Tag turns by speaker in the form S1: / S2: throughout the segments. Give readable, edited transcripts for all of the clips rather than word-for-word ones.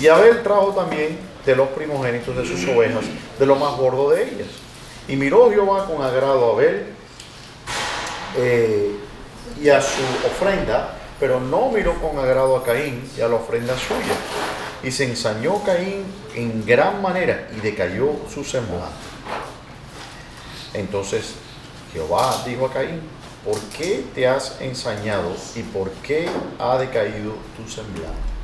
S1: Y Abel trajo también de los primogénitos de sus ovejas, de lo más gordo de ellas. Y miró Jehová con agrado a Abel y a su ofrenda, pero no miró con agrado a Caín y a la ofrenda suya. Y se ensañó Caín en gran manera y decayó su semblante. Entonces Jehová dijo a Caín: ¿por qué te has ensañado y por qué ha decaído tu semblante?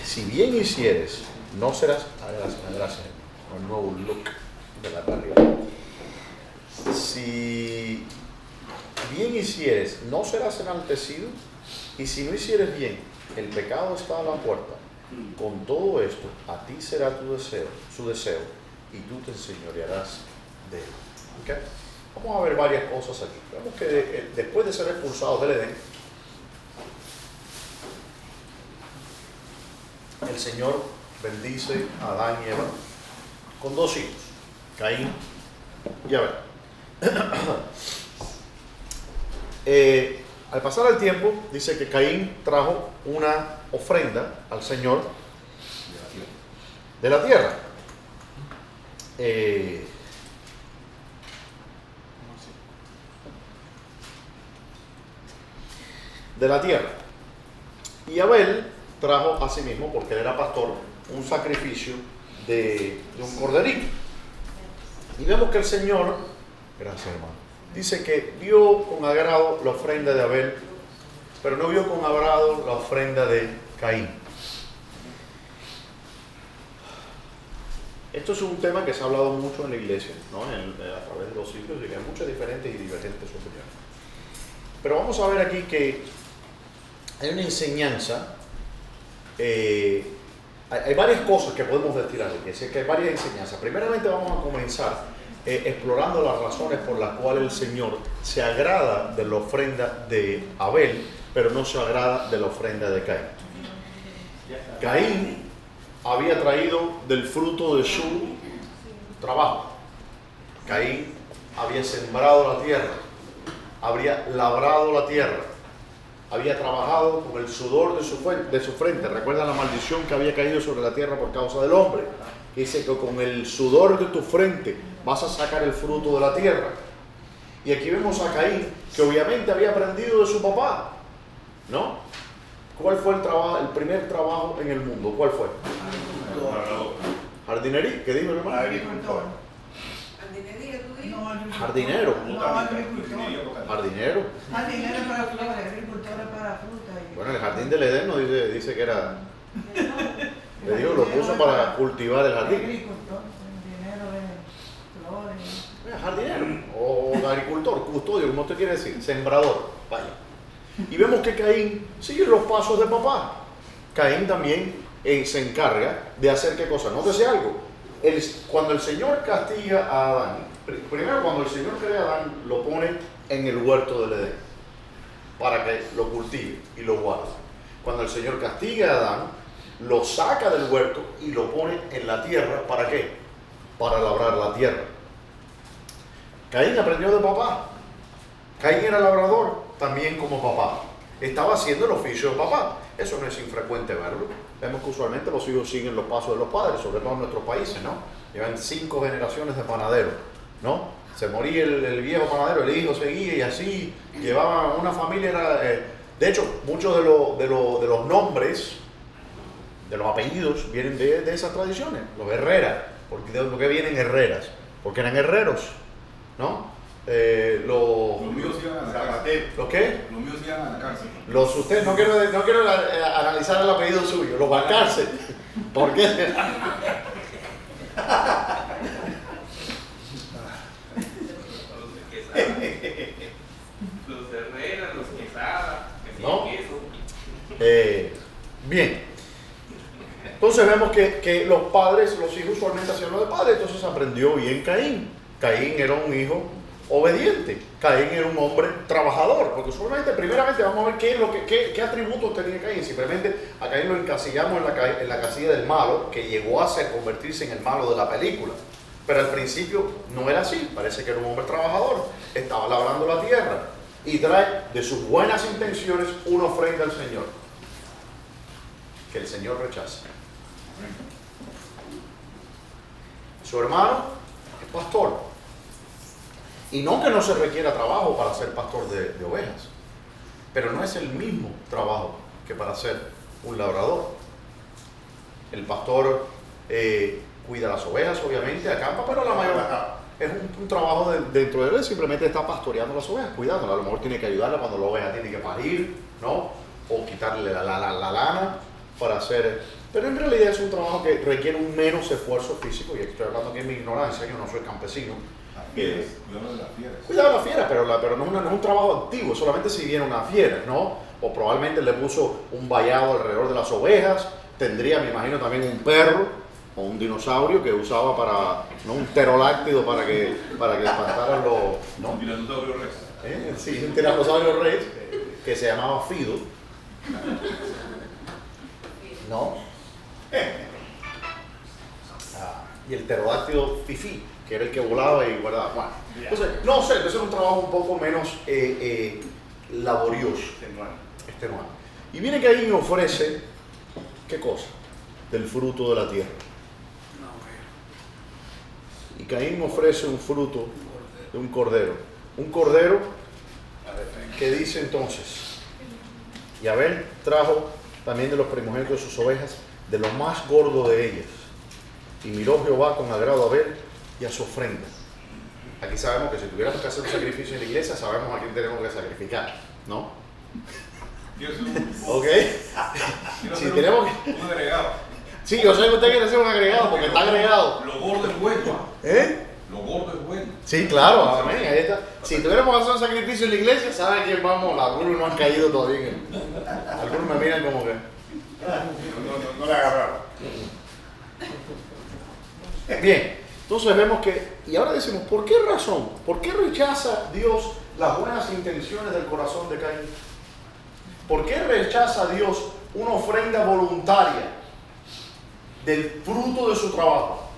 S1: Si bien hicieres, no serás... Gracias, un nuevo look de la barriga. Si bien hicieres, no serás enaltecido, y si no hicieres bien, el pecado está a la puerta. Con todo esto, a ti será su deseo, y tú te enseñorearás de él. ¿Okay? Vamos a ver varias cosas aquí. Vemos que después de ser expulsados del Edén, el Señor bendice a Adán y Eva con dos hijos, Caín y Abel. Al pasar el tiempo, dice que Caín trajo una ofrenda al Señor de la tierra. De la tierra. Y Abel trajo a sí mismo, porque él era pastor, un sacrificio de un corderito. Y vemos que el Señor, gracias hermano, dice que vio con agrado la ofrenda de Abel, pero no vio con agrado la ofrenda de Caín. Esto es un tema que se ha hablado mucho en la iglesia, ¿no? A través de los siglos, y que hay muchas diferentes y divergentes opiniones. Pero vamos a ver aquí que hay una enseñanza, hay varias cosas que podemos destilar aquí, es que hay varias enseñanzas. Primeramente vamos a comenzar explorando las razones por las cuales el Señor se agrada de la ofrenda de Abel, pero no se agrada de la ofrenda de Caín. Caín había traído del fruto de su trabajo. Caín había sembrado la tierra, habría labrado la tierra, había trabajado con el sudor de su frente. ¿Recuerdan la maldición que había caído sobre la tierra por causa del hombre? Dice que con el sudor de tu frente vas a sacar el fruto de la tierra. Y aquí vemos a Caín, que obviamente había aprendido de su papá, ¿no? ¿Cuál fue el primer trabajo en el mundo? ¿Cuál fue? Jardinería. ¿Qué dijo el hermano?
S2: Agricultor.
S1: Jardinero. Jardinero.
S2: Jardinero para flores, agricultor para fruta.
S1: Bueno, el jardín del Edén no dice que era... Le digo, lo puso para cultivar el jardín.
S2: Agricultor, dinero de flores.
S1: Jardinero o agricultor, custodio, como usted quiere decir, sembrador. Vaya. Y vemos que Caín sigue los pasos de papá. Caín también se encarga de hacer qué cosa. Nótese algo. Cuando el Señor castiga a Adán, primero cuando el Señor crea a Adán, lo pone en el huerto del Edén para que lo cultive y lo guarde. Cuando el Señor castiga a Adán, lo saca del huerto y lo pone en la tierra. ¿Para qué? Para labrar la tierra. Caín aprendió de papá. Caín era labrador también como papá. Estaba haciendo el oficio de papá. Eso no es infrecuente verlo. Vemos que usualmente los hijos siguen los pasos de los padres, sobre todo en nuestros países, ¿no? Llevan 5 generaciones de panaderos, ¿no? Se moría el viejo panadero, el hijo seguía y así llevaban una familia. De hecho, muchos de los nombres, de los apellidos, vienen de esas tradiciones. Los Herrera, ¿por qué vienen Herreras? Porque eran herreros, ¿no?
S3: Los míos iban a la cárcel.
S1: ¿Los qué?
S3: Los míos iban a la cárcel.
S1: Usted, no quiero analizar el apellido suyo, los Balcarce. ¿Por qué?
S4: Los Herrera, los Quesada,
S1: ¿No?
S4: queso.
S1: Bien. Entonces vemos que los padres, los hijos usualmente hacían lo de padre, entonces aprendió bien Caín. Caín era un hijo obediente. Caín era un hombre trabajador, porque usualmente, primeramente vamos a ver qué atributos tenía Caín. Simplemente a Caín lo encasillamos en la casilla del malo, que llegó a convertirse en el malo de la película. Pero al principio no era así, parece que era un hombre trabajador, estaba labrando la tierra y trae de sus buenas intenciones una ofrenda al Señor. que el Señor rechaza. Su hermano es pastor. Y no que no se requiera trabajo para ser pastor de ovejas, pero no es el mismo trabajo que para ser un labrador. El pastor cuida las ovejas, obviamente, acampa, pero la mayor es un trabajo dentro de él, simplemente está pastoreando las ovejas, cuidándolas. A lo mejor tiene que ayudarla cuando la oveja tiene que parir, ¿no? O quitarle la lana para hacer. Pero en realidad es un trabajo que requiere un menos esfuerzo físico, y estoy hablando aquí en mi ignorancia, yo no soy campesino.
S3: Cuidado de las fieras.
S1: Cuidado de las fieras, pero no es un trabajo activo, solamente si viene una fiera, ¿no? O probablemente le puso un vallado alrededor de las ovejas, tendría, me imagino, también un perro o un dinosaurio que usaba para, ¿no? Un pterodáctilo para que espantaran los, ¿no?
S3: Un tiranosaurio rex.
S1: Sí, un tiranosaurio rex que se llamaba Fido, ¿no? Y el pterodáctilo Fifi, que era el que volaba y guardaba. Bueno, entonces, no sé, entonces es un trabajo un poco menos laborioso, extenuante. Y viene que ahí me ofrece, ¿qué cosa? Del fruto de la tierra. Y Caín me ofrece un fruto de un cordero. Un cordero que dice entonces, y Abel trajo también de los primogénitos de sus ovejas, de lo más gordo de ellas. Y miró Jehová con agrado a Abel y a su ofrenda. Aquí sabemos que si tuviéramos que hacer un sacrificio en la iglesia, sabemos a quién tenemos que sacrificar, ¿no? ¿Ok? Si tenemos que...
S3: Un agregado.
S1: Sí, yo sé que usted quiere hacer un agregado porque está agregado.
S3: Lo gordo es bueno.
S1: ¿Eh?
S3: Lo gordo es bueno.
S1: Sí, claro, amén, ahí está. Si tuviéramos que hacer un sacrificio en la iglesia, ¿sabe quién vamos? Algunos no han caído todavía. Algunos me miran como que...
S3: No le agarraron.
S1: Bien, entonces vemos que... Y ahora decimos, ¿por qué razón? ¿Por qué rechaza Dios las buenas intenciones del corazón de Caín? ¿Por qué rechaza Dios una ofrenda voluntaria del fruto de su trabajo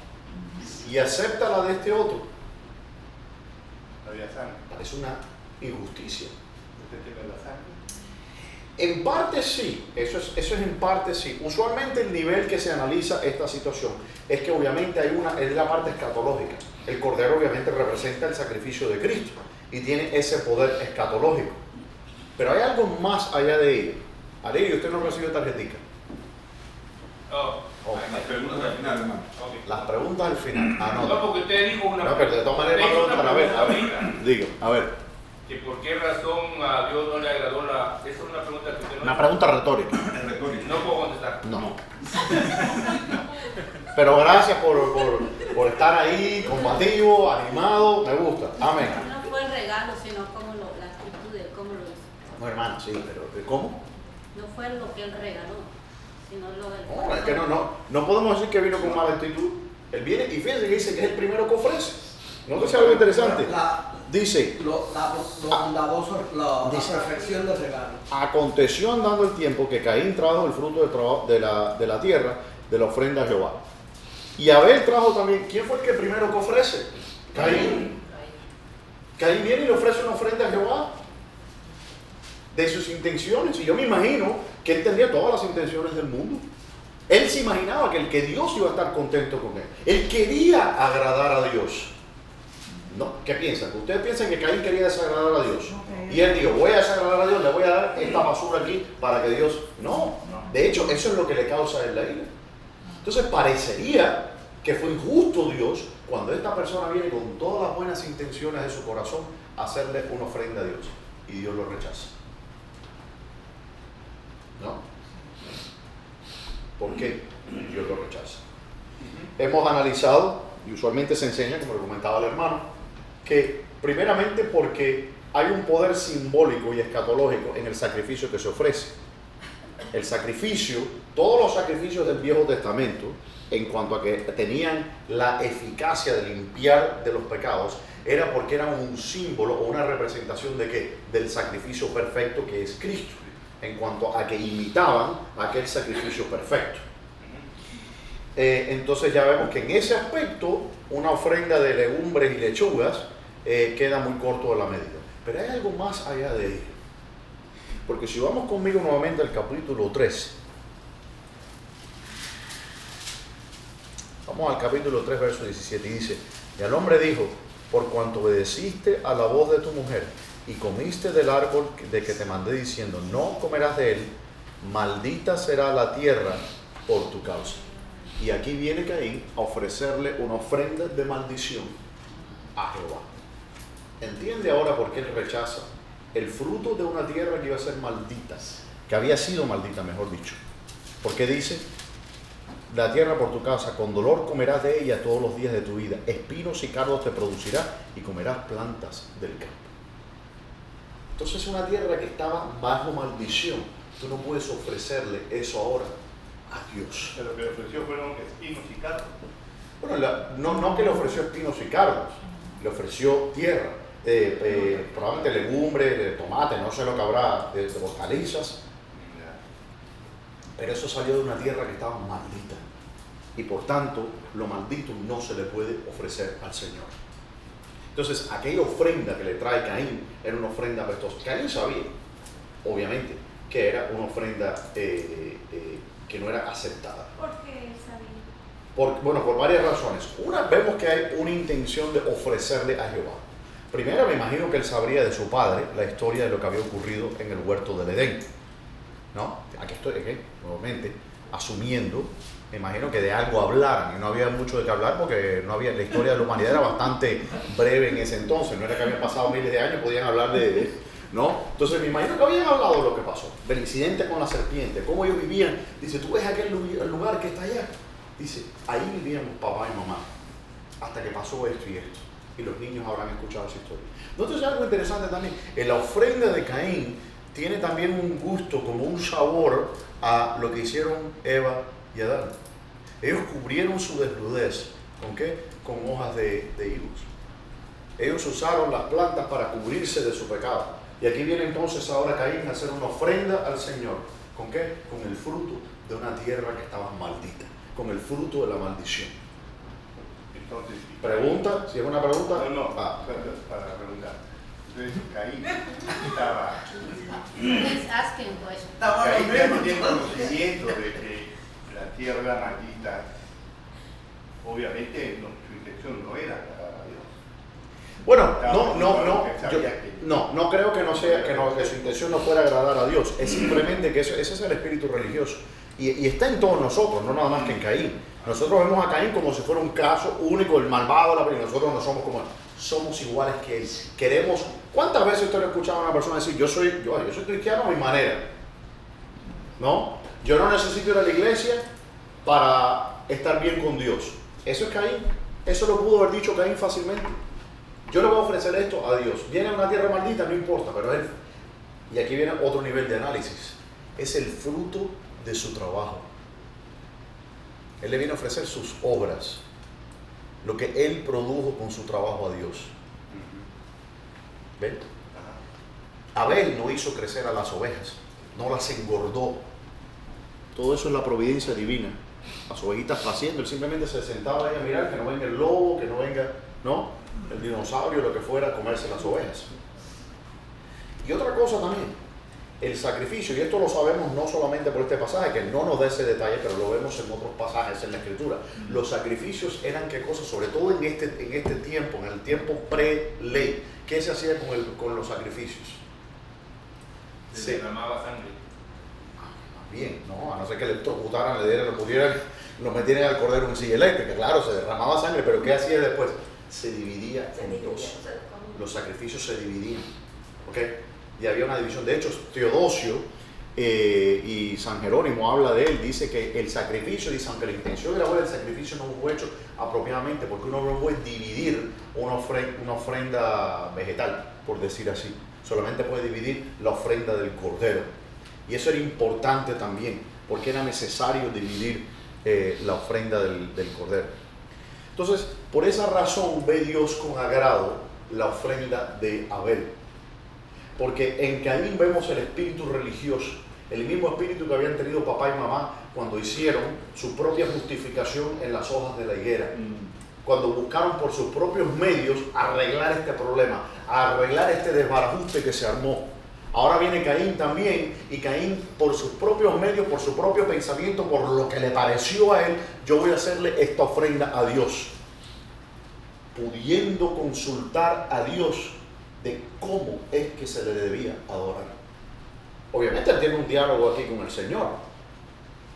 S1: y acepta la de este otro? Parece una injusticia. En parte sí, eso es en parte sí. Usualmente el nivel que se analiza esta situación es que obviamente es la parte escatológica. El cordero obviamente representa el sacrificio de Cristo y tiene ese poder escatológico. Pero hay algo más allá de ello. Ari, usted no recibió tarjetita.
S3: Las preguntas al final, hermano.
S1: Las preguntas al final.
S4: No, porque usted dijo una
S1: No, pero de todas maneras, a ver. Digo, a ver.
S4: ¿Que por qué razón a Dios no le agradó la... Esa es una pregunta que usted no...
S1: Una pregunta retórica.
S3: Es retórico.
S4: No puedo contestar.
S1: No. Pero gracias por estar ahí, combativo, animado, me gusta. Amén.
S5: No fue el regalo, sino como la actitud de cómo lo hizo.
S1: No, hermano, sí, pero ¿cómo?
S5: No fue lo que él regaló, sino lo del
S1: No, es que no podemos decir que vino con mala actitud. Él viene y fíjense que dice que es el primero que ofrece. ¿No te sabe algo interesante? Dice,
S6: la
S1: dice,
S6: perfección del regalo.
S1: aconteció andando el tiempo que Caín trajo el fruto de la tierra, de la ofrenda a Jehová. Y Abel trajo también. ¿Quién fue el que primero que ofrece? Caín. Caín viene y le ofrece una ofrenda a Jehová de sus intenciones. Y yo me imagino que él tendría todas las intenciones del mundo. Él se imaginaba que Dios iba a estar contento con él. Él quería agradar a Dios. ¿No? ¿Qué piensan? ¿Ustedes piensan que Caín quería desagradar a Dios? Y él dijo, voy a desagradar a Dios, le voy a dar esta basura aquí para que Dios... No. De hecho, eso es lo que le causa a él la ira. Entonces parecería que fue injusto Dios cuando esta persona viene con todas las buenas intenciones de su corazón a hacerle una ofrenda a Dios. Y Dios lo rechaza. ¿No? ¿Por qué Dios lo rechaza? Hemos analizado, y usualmente se enseña, como le comentaba el hermano, que primeramente porque hay un poder simbólico y escatológico en el sacrificio que se ofrece. El sacrificio, todos los sacrificios del Viejo Testamento, en cuanto a que tenían la eficacia de limpiar de los pecados, era porque eran un símbolo o una representación de ¿qué? Del sacrificio perfecto que es Cristo, en cuanto a que imitaban aquel sacrificio perfecto. Entonces ya vemos que en ese aspecto una ofrenda de legumbres y lechugas queda muy corto de la medida. Pero hay algo más allá de ello. Porque si vamos conmigo nuevamente al capítulo 3, Vamos al capítulo 3, verso 17, y dice, y al hombre dijo, por cuanto obedeciste a la voz de tu mujer y comiste del árbol de que te mandé diciendo, no comerás de él, maldita será la tierra por tu causa. Y aquí viene Caín a ofrecerle una ofrenda de maldición a Jehová. ¿Entiende ahora por qué él rechaza el fruto de una tierra que iba a ser maldita? Que había sido maldita, mejor dicho. Porque dice, la tierra por tu causa, con dolor comerás de ella todos los días de tu vida. Espinos y cardos te producirá y comerás plantas del campo. Entonces una tierra que estaba bajo maldición, tú no puedes ofrecerle eso ahora a Dios.
S6: Pero lo que le ofreció fueron espinos y cardos.
S1: Bueno, no que le ofreció espinos y cardos, le ofreció tierra, probablemente legumbre, de tomate, no sé lo que habrá, de hortalizas. Pero eso salió de una tierra que estaba maldita. Y por tanto, lo maldito no se le puede ofrecer al Señor. Entonces, aquella ofrenda que le trae Caín era una ofrenda apestosa. Caín sabía, obviamente, que era una ofrenda que no era aceptada.
S5: ¿Por qué sabía?
S1: Por varias razones. Una, vemos que hay una intención de ofrecerle a Jehová. Primero, me imagino que él sabría de su padre la historia de lo que había ocurrido en el huerto del Edén. ¿No? Aquí estoy, nuevamente, asumiendo, me imagino que de algo hablaran, y no había mucho de qué hablar porque no había, la historia de la humanidad era bastante breve en ese entonces, no era que habían pasado miles de años, podían hablar ¿no? Entonces me imagino que habían hablado de lo que pasó, del incidente con la serpiente, cómo ellos vivían. Dice, tú ves aquel lugar que está allá, dice, ahí vivíamos papá y mamá, hasta que pasó esto y esto, y los niños habrán escuchado esa historia. Entonces algo interesante también, en la ofrenda de Caín tiene también un gusto, como un sabor a lo que hicieron Eva y Adán. Ellos cubrieron su desnudez, ¿con qué? Con hojas de higos. Ellos usaron las plantas para cubrirse de su pecado. Y aquí viene entonces ahora Caín a hacer una ofrenda al Señor. ¿Con qué? Con el fruto de una tierra que estaba maldita, con el fruto de la maldición.
S6: Entonces,
S1: ¿Pregunta? ¿Si es una pregunta?
S6: No,
S1: Ah.
S6: para preguntar. Entonces Caín estaba...
S5: He's asking question.
S6: Caín ya tenía conocimiento de que la tierra maldita, obviamente su intención no era agradar a Dios.
S1: Bueno, no creo que no sea que su intención no fuera agradar a Dios. Es simplemente que ese es el espíritu religioso. Y está en todos nosotros, no nada más que en Caín. Nosotros vemos a Caín como si fuera un caso único, el malvado, pero nosotros no somos como él. Somos iguales que él. Queremos. ¿Cuántas veces usted le ha escuchado a una persona decir, yo soy cristiano a mi manera? ¿No? Yo no necesito ir a la iglesia para estar bien con Dios. Eso es Caín. Eso lo pudo haber dicho Caín fácilmente. Yo le voy a ofrecer esto a Dios. Viene a una tierra maldita, no importa, pero él. Y aquí viene otro nivel de análisis. Es el fruto de su trabajo. Él le viene a ofrecer sus obras, lo que él produjo con su trabajo a Dios. ¿Ven? Abel no hizo crecer a las ovejas, no las engordó. Todo eso es la providencia divina. Las ovejitas paciendo, él simplemente se sentaba ahí a mirar que no venga el lobo, que no venga, ¿no?, el dinosaurio, lo que fuera, a comerse las ovejas. Y otra cosa también, el sacrificio, y esto lo sabemos no solamente por este pasaje, que no nos da ese detalle, pero lo vemos en otros pasajes en la Escritura. Los sacrificios eran qué cosas, sobre todo en este tiempo, en el tiempo pre-ley. ¿Qué se hacía con los sacrificios?
S4: Se derramaba sangre.
S1: Bien, no, a no ser que le electrocutaran, lo metieran al cordero en silla eléctrica. Claro, se derramaba sangre, pero ¿qué hacía después? Se dividía en dos. Los sacrificios se dividían, ¿ok? Y había una división. De hecho, Teodosio y San Jerónimo habla de él, dice que el sacrificio, dice, aunque la intención era buena, el sacrificio no fue hecho apropiadamente, porque uno no puede dividir una ofrenda vegetal, por decir así. Solamente puede dividir la ofrenda del cordero. Y eso era importante también, porque era necesario dividir la ofrenda del cordero. Entonces, por esa razón ve Dios con agrado la ofrenda de Abel. Porque en Caín vemos el espíritu religioso, el mismo espíritu que habían tenido papá y mamá cuando hicieron su propia justificación en las hojas de la higuera. Cuando buscaron por sus propios medios arreglar este problema, arreglar este desbarajuste que se armó. Ahora viene Caín también, y Caín por sus propios medios, por su propio pensamiento, por lo que le pareció a él, yo voy a hacerle esta ofrenda a Dios, pudiendo consultar a Dios de cómo es que se le debía adorar. Obviamente él tiene un diálogo aquí con el Señor.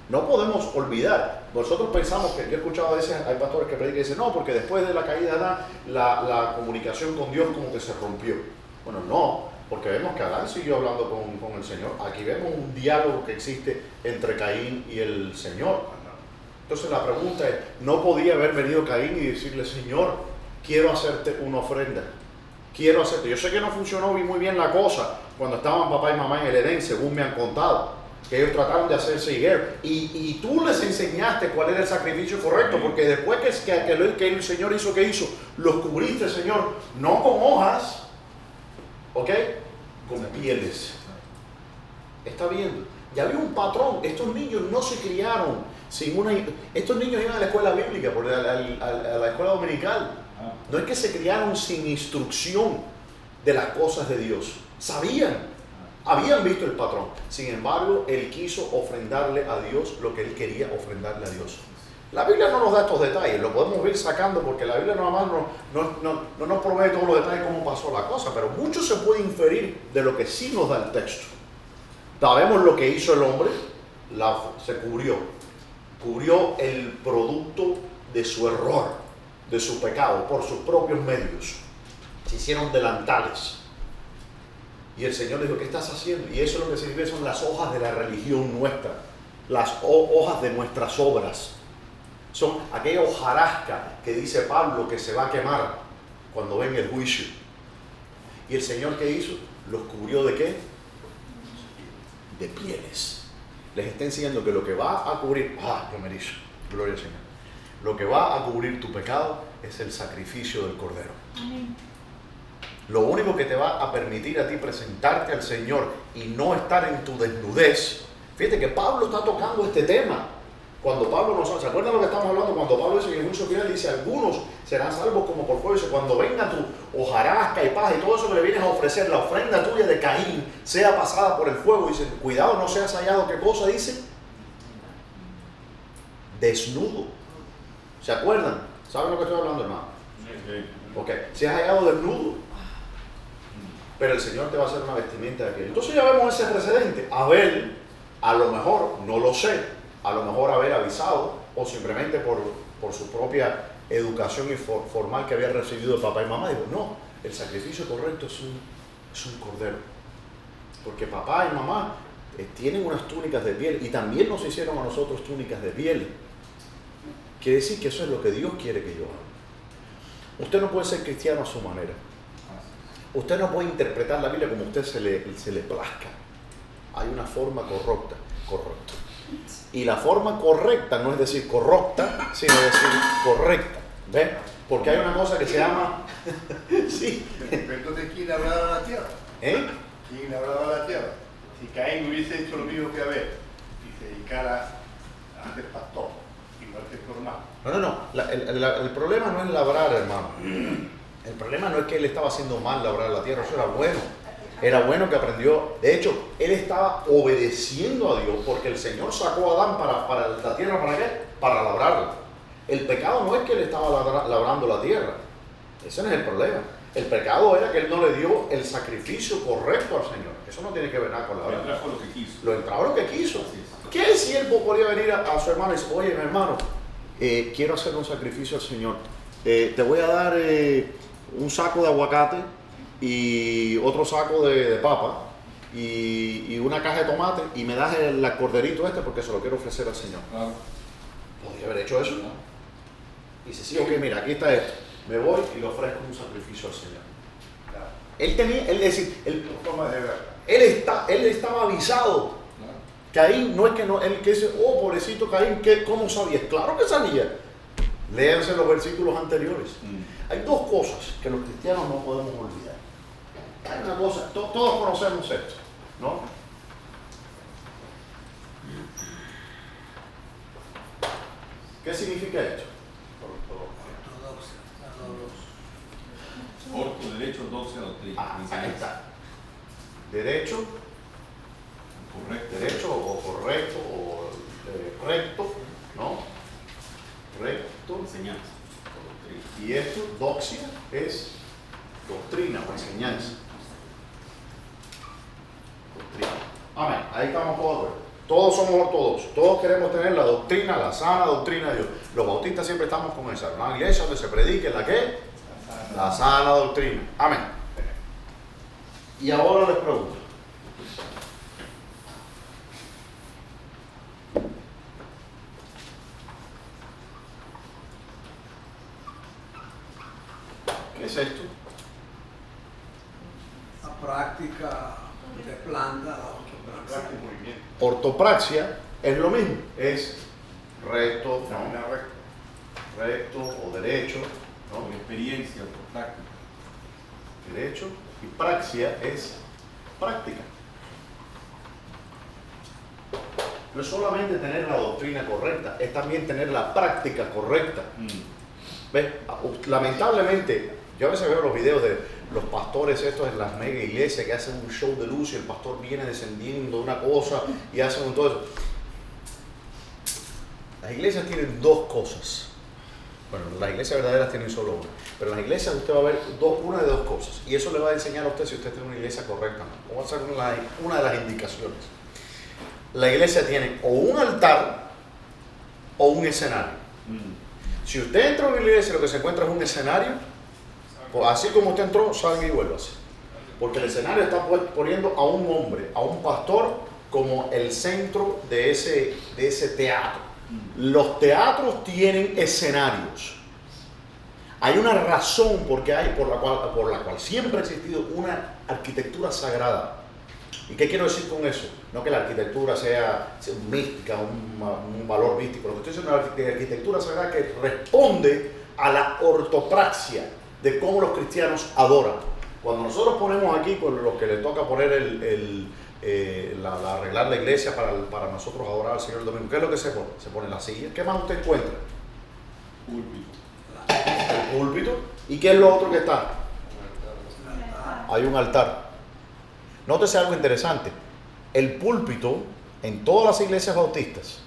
S1: No podemos olvidar, nosotros pensamos que, yo he escuchado a veces, hay pastores que predican y dicen, no, porque después de la caída de Adán, la comunicación con Dios como que se rompió. Bueno, no, porque vemos que Adán siguió hablando con el Señor. Aquí vemos un diálogo que existe entre Caín y el Señor. Entonces la pregunta es, ¿no podía haber venido Caín y decirle, Señor, quiero hacerte una ofrenda? Quiero hacerte. Yo sé que no funcionó muy bien la cosa cuando estaban papá y mamá en el Edén, según me han contado, que ellos trataron de hacerse higueros, y tú les enseñaste cuál era el sacrificio correcto, porque después que el Señor hizo, ¿qué hizo? Los cubriste, Señor, no con hojas, ¿ok? Con pieles. ¿Está viendo? Ya había un patrón. Estos niños no se criaron sin una... Estos niños iban a la escuela bíblica, a la escuela dominical. No es que se criaron sin instrucción de las cosas de Dios. Sabían. Habían visto el patrón. Sin embargo, él quiso ofrendarle a Dios lo que él quería ofrendarle a Dios. La Biblia no nos da estos detalles, lo podemos ir sacando porque la Biblia nada más no nos provee todos los detalles de cómo pasó la cosa, pero mucho se puede inferir de lo que sí nos da el texto. Sabemos lo que hizo el hombre, se cubrió el producto de su error, de su pecado, por sus propios medios. Se hicieron delantales. Y el Señor dijo, ¿qué estás haciendo? Y eso es lo que sirve, son las hojas de la religión nuestra, las hojas de nuestras obras. Son aquella hojarasca que dice Pablo que se va a quemar cuando venga el juicio. ¿Y el Señor qué hizo? ¿Los cubrió de qué? De pieles. Les está enseñando que lo que va a cubrir, yo me erizo, gloria al Señor. Lo que va a cubrir tu pecado es el sacrificio del Cordero.
S2: Amén.
S1: Lo único que te va a permitir a ti presentarte al Señor y no estar en tu desnudez. Fíjate que Pablo está tocando este tema. Cuando Pablo nos... ¿Se acuerdan lo que estamos hablando? Cuando Pablo dice que en el juicio final dice, algunos serán salvos como por fuego. Dice, cuando venga tu hojarasca y paja y todo eso que le vienes a ofrecer, la ofrenda tuya de Caín, sea pasada por el fuego. Dice, cuidado, no seas hallado. ¿Qué cosa dice? Desnudo. ¿Se acuerdan? ¿Saben lo que estoy hablando, hermano? Ok, seas hallado desnudo. Pero el Señor te va a hacer una vestimenta de aquello. Entonces ya vemos ese precedente. Abel, a lo mejor, no lo sé, a lo mejor haber avisado, o simplemente por su propia educación y formal que había recibido de papá y mamá, dijo, no, el sacrificio correcto es un cordero. Porque papá y mamá tienen unas túnicas de piel, y también nos hicieron a nosotros túnicas de piel. Quiere decir que eso es lo que Dios quiere que yo haga. Usted no puede ser cristiano a su manera. Usted no puede interpretar la Biblia como a usted se le plazca. Hay una forma correcta. Y la forma correcta no es decir correcta, sino decir correcta. ¿Ves? Porque hay una cosa que se llama... sí.
S6: Entonces, ¿quién labraba la tierra? ¿Quién labraba la tierra? Si Caín hubiese hecho lo mismo que Abel y se dedicara a ser pastor, igual que su hermano.
S1: No. El problema no es labrar, hermano. El problema no es que él estaba haciendo mal labrar la tierra, eso era bueno. Era bueno que aprendió. De hecho, él estaba obedeciendo a Dios porque el Señor sacó a Adán para la tierra, ¿para qué? Para labrarla. El pecado no es que él estaba labrando la tierra. Ese no es el problema. El pecado era que él no le dio el sacrificio correcto al Señor. Eso no tiene que ver nada con la
S3: Él
S1: verdad.
S3: trajo lo que quiso.
S1: Lo trajo lo que quiso. ¿Qué siervo podría venir a su hermano y decir, oye, mi hermano, quiero hacer un sacrificio al Señor? Te voy a dar un saco de aguacate y otro saco de papa y una caja de tomate y me das el corderito porque se lo quiero ofrecer al Señor.
S3: Claro.
S1: ¿Podría haber hecho eso? Y dice, sí, ok, mira, aquí está esto. Me voy y le ofrezco un sacrificio al Señor.
S6: Claro.
S1: Él estaba avisado.
S3: Claro.
S1: Caín no es que no, él que dice, pobrecito Caín, ¿cómo sabías? Claro que sabía. Léanse los versículos anteriores. Hay dos cosas que los cristianos no podemos olvidar. Hay una cosa, todos conocemos esto, ¿no? ¿Qué significa esto?
S3: Orto, derecho, ortodoxia, doctrina.
S1: Ahí está. derecho,
S3: Correcto.
S1: derecho o correcto o recto, ¿no? Recto.
S3: Enseñanza.
S1: Y esto, doxia, es doctrina o enseñanza. Doctrina. Amén. Ahí estamos todos. Todos somos ortodoxos. Todos queremos tener la doctrina, la sana doctrina de Dios. Los bautistas siempre estamos con esa. Una iglesia donde se predique la ¿qué? La sana doctrina. Amén. Y ahora les pregunto. ¿Qué es esto?
S7: La práctica de planta, la autopraxia.
S6: Movimiento.
S1: Ortopraxia es lo mismo. Es recto,
S6: Caminar
S1: ¿no?
S6: recto.
S1: Recto o derecho,
S3: Con
S1: ¿no?
S3: experiencia, por práctica.
S1: Derecho y praxia es práctica. No es solamente tener la doctrina correcta, es también tener la práctica correcta. ¿Ves? Lamentablemente, yo a veces veo los videos de los pastores estos en las mega iglesias que hacen un show de luz y el pastor viene descendiendo una cosa y hacen un todo eso. Las iglesias tienen dos cosas. Bueno, las iglesias verdaderas tienen solo una. Pero en las iglesias usted va a ver una de dos cosas. Y eso le va a enseñar a usted si usted tiene una iglesia correcta o no. O va a ser una de las indicaciones. La iglesia tiene o un altar o un escenario. Si usted entra a una iglesia y lo que se encuentra es un escenario, pues así como usted entró, salga y vuélvase. Porque el escenario está poniendo a un hombre, a un pastor, como el centro de ese teatro. Los teatros tienen escenarios. Hay una razón por la cual siempre ha existido una arquitectura sagrada. ¿Y qué quiero decir con eso? No que la arquitectura sea mística, un valor místico. Lo que estoy diciendo es una arquitectura sagrada que responde a la ortopraxia de cómo los cristianos adoran. Cuando nosotros ponemos aquí, con los que le toca poner arreglar la iglesia para nosotros adorar al Señor el domingo, ¿qué es lo que se pone? Se pone la silla. ¿Qué más usted encuentra?
S3: Púlpito.
S1: El púlpito. ¿Y qué es lo otro que está? Hay un altar. Nótese algo interesante. El púlpito en todas las iglesias bautistas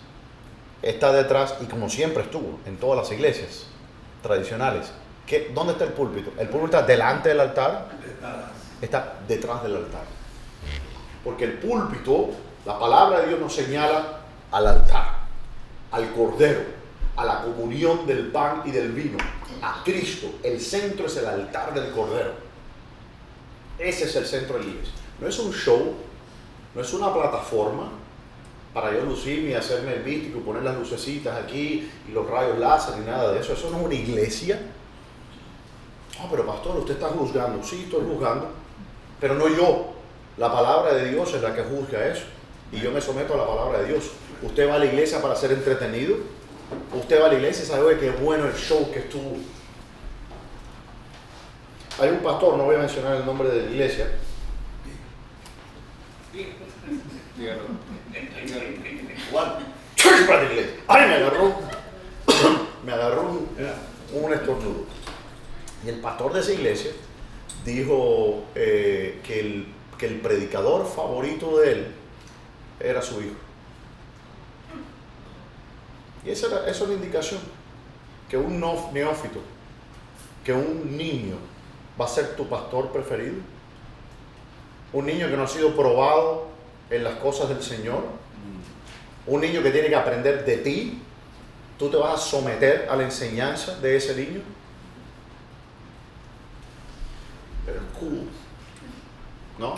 S1: está detrás, y como siempre estuvo en todas las iglesias tradicionales. ¿Dónde está el púlpito? El púlpito está delante del altar, está detrás del altar. Porque el púlpito, la palabra de Dios nos señala al altar, al cordero, a la comunión del pan y del vino, a Cristo. El centro es el altar del cordero. Ese es el centro de la iglesia. No es un show, no es una plataforma para yo lucirme y hacerme el místico y poner las lucecitas aquí y los rayos láser ni nada de eso. Eso no es una iglesia. Ah, pero pastor, usted está juzgando. Sí, estoy juzgando, pero no yo. La palabra de Dios es la que juzga eso. Y yo me someto a la palabra de Dios. Usted va a la iglesia para ser entretenido. Usted va a la iglesia y sabe qué bueno el show que estuvo. Hay un pastor, no voy a mencionar el nombre de la iglesia. Juan, para la iglesia. Ay, me agarró un estornudo. Y el pastor de esa iglesia dijo que el predicador favorito de él era su hijo. Y esa es una indicación que un neófito, que un niño va a ser tu pastor preferido. Un niño que no ha sido probado en las cosas del Señor. Un niño que tiene que aprender de ti. ¿Tú te vas a someter a la enseñanza de ese niño? Pero es cool, ¿no?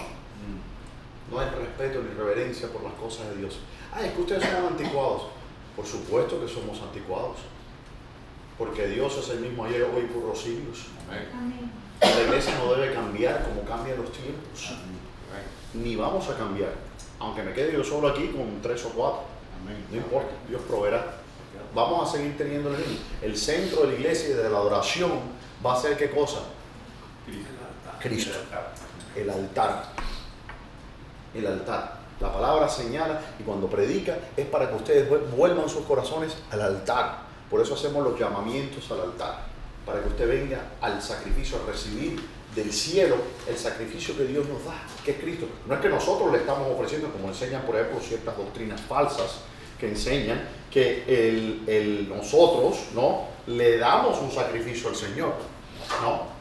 S1: No hay respeto ni reverencia por las cosas de Dios. Es que ustedes son anticuados. Por supuesto que somos anticuados. Porque Dios es el mismo ayer, hoy y por los siglos.
S5: Amén.
S1: La iglesia no debe cambiar como cambian los tiempos. Ni vamos a cambiar. Aunque me quede yo solo aquí con 3 o 4. No importa, Dios proveerá. Vamos a seguir teniendo el centro de la iglesia y de la adoración va a ser ¿qué cosa? Cristo. El altar. El altar. La palabra señala y cuando predica es para que ustedes vuelvan sus corazones al altar. Por eso hacemos los llamamientos al altar. Para que usted venga al sacrificio a recibir del cielo el sacrificio que Dios nos da, que es Cristo. No es que nosotros le estamos ofreciendo, como enseñan por ejemplo ciertas doctrinas falsas que enseñan que nosotros, ¿no?, le damos un sacrificio al Señor, ¿no?,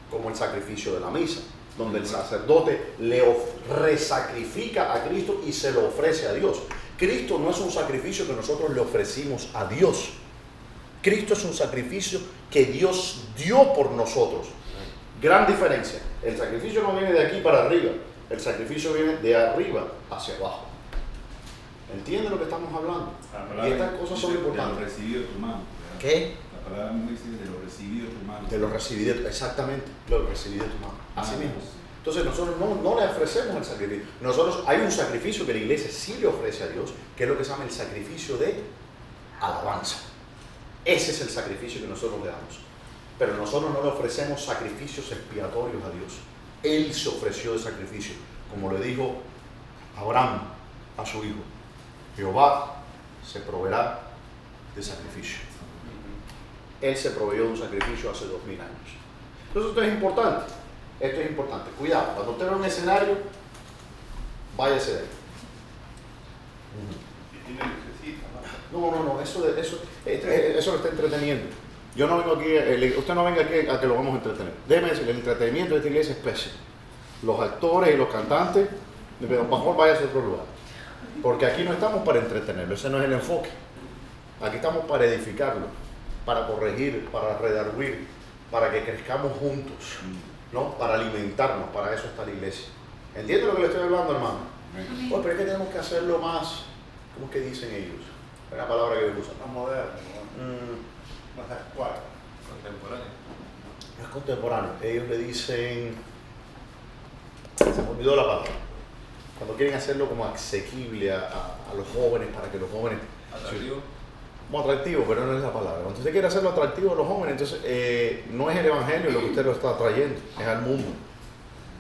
S1: como el sacrificio de la misa, donde el sacerdote le resacrifica a Cristo y se lo ofrece a Dios. Cristo no es un sacrificio que nosotros le ofrecimos a Dios. Cristo es un sacrificio que Dios dio por nosotros. Gran diferencia. El sacrificio no viene de aquí para arriba. El sacrificio viene de arriba hacia abajo. ¿Entienden lo que estamos hablando? Y estas cosas son importantes.
S3: De lo recibido de tu mano. ¿Verdad?
S1: ¿Qué?
S3: La palabra misma dice de lo recibido de tu mano.
S1: De lo recibido, exactamente. Lo recibido de tu mano. Así mismo. Entonces nosotros no le ofrecemos el sacrificio. Hay un sacrificio que la iglesia sí le ofrece a Dios, que es lo que se llama el sacrificio de alabanza. Ese es el sacrificio que nosotros le damos. Pero nosotros no le ofrecemos sacrificios expiatorios a Dios. Él se ofreció de sacrificio, como le dijo Abraham a su hijo. Jehová se proveerá de sacrificio. Él se proveyó de un sacrificio hace 2000 años. Entonces esto es importante. Esto es importante. Cuidado, cuando usted ve un escenario, váyase de ahí.
S6: Y tiene necesita,
S1: No, eso lo está entreteniendo. Yo no vengo aquí, usted no venga aquí a que lo vamos a entretener. Déjeme decir, el entretenimiento de esta iglesia es pésimo. Los actores y los cantantes, mejor váyase a otro lugar. Porque aquí no estamos para entretenerlo, ese no es el enfoque. Aquí estamos para edificarlo, para corregir, para redarguir, para que crezcamos juntos, ¿no? Para alimentarnos, para eso está la iglesia. ¿Entiende lo que le estoy hablando, hermano? Pues, pero es que tenemos que hacerlo más, ¿cómo es que dicen ellos? Es una palabra que ellos usan.
S6: más moderno, más actual.
S4: Contemporáneo.
S1: No es contemporáneo, ellos le dicen, se me olvidó la palabra, cuando quieren hacerlo como asequible a los jóvenes, para que los jóvenes...
S4: Atractivo.
S1: Como atractivo, pero no es la palabra. Cuando usted quiere hacerlo atractivo a los jóvenes, entonces no es el evangelio lo que usted lo está trayendo, es al mundo.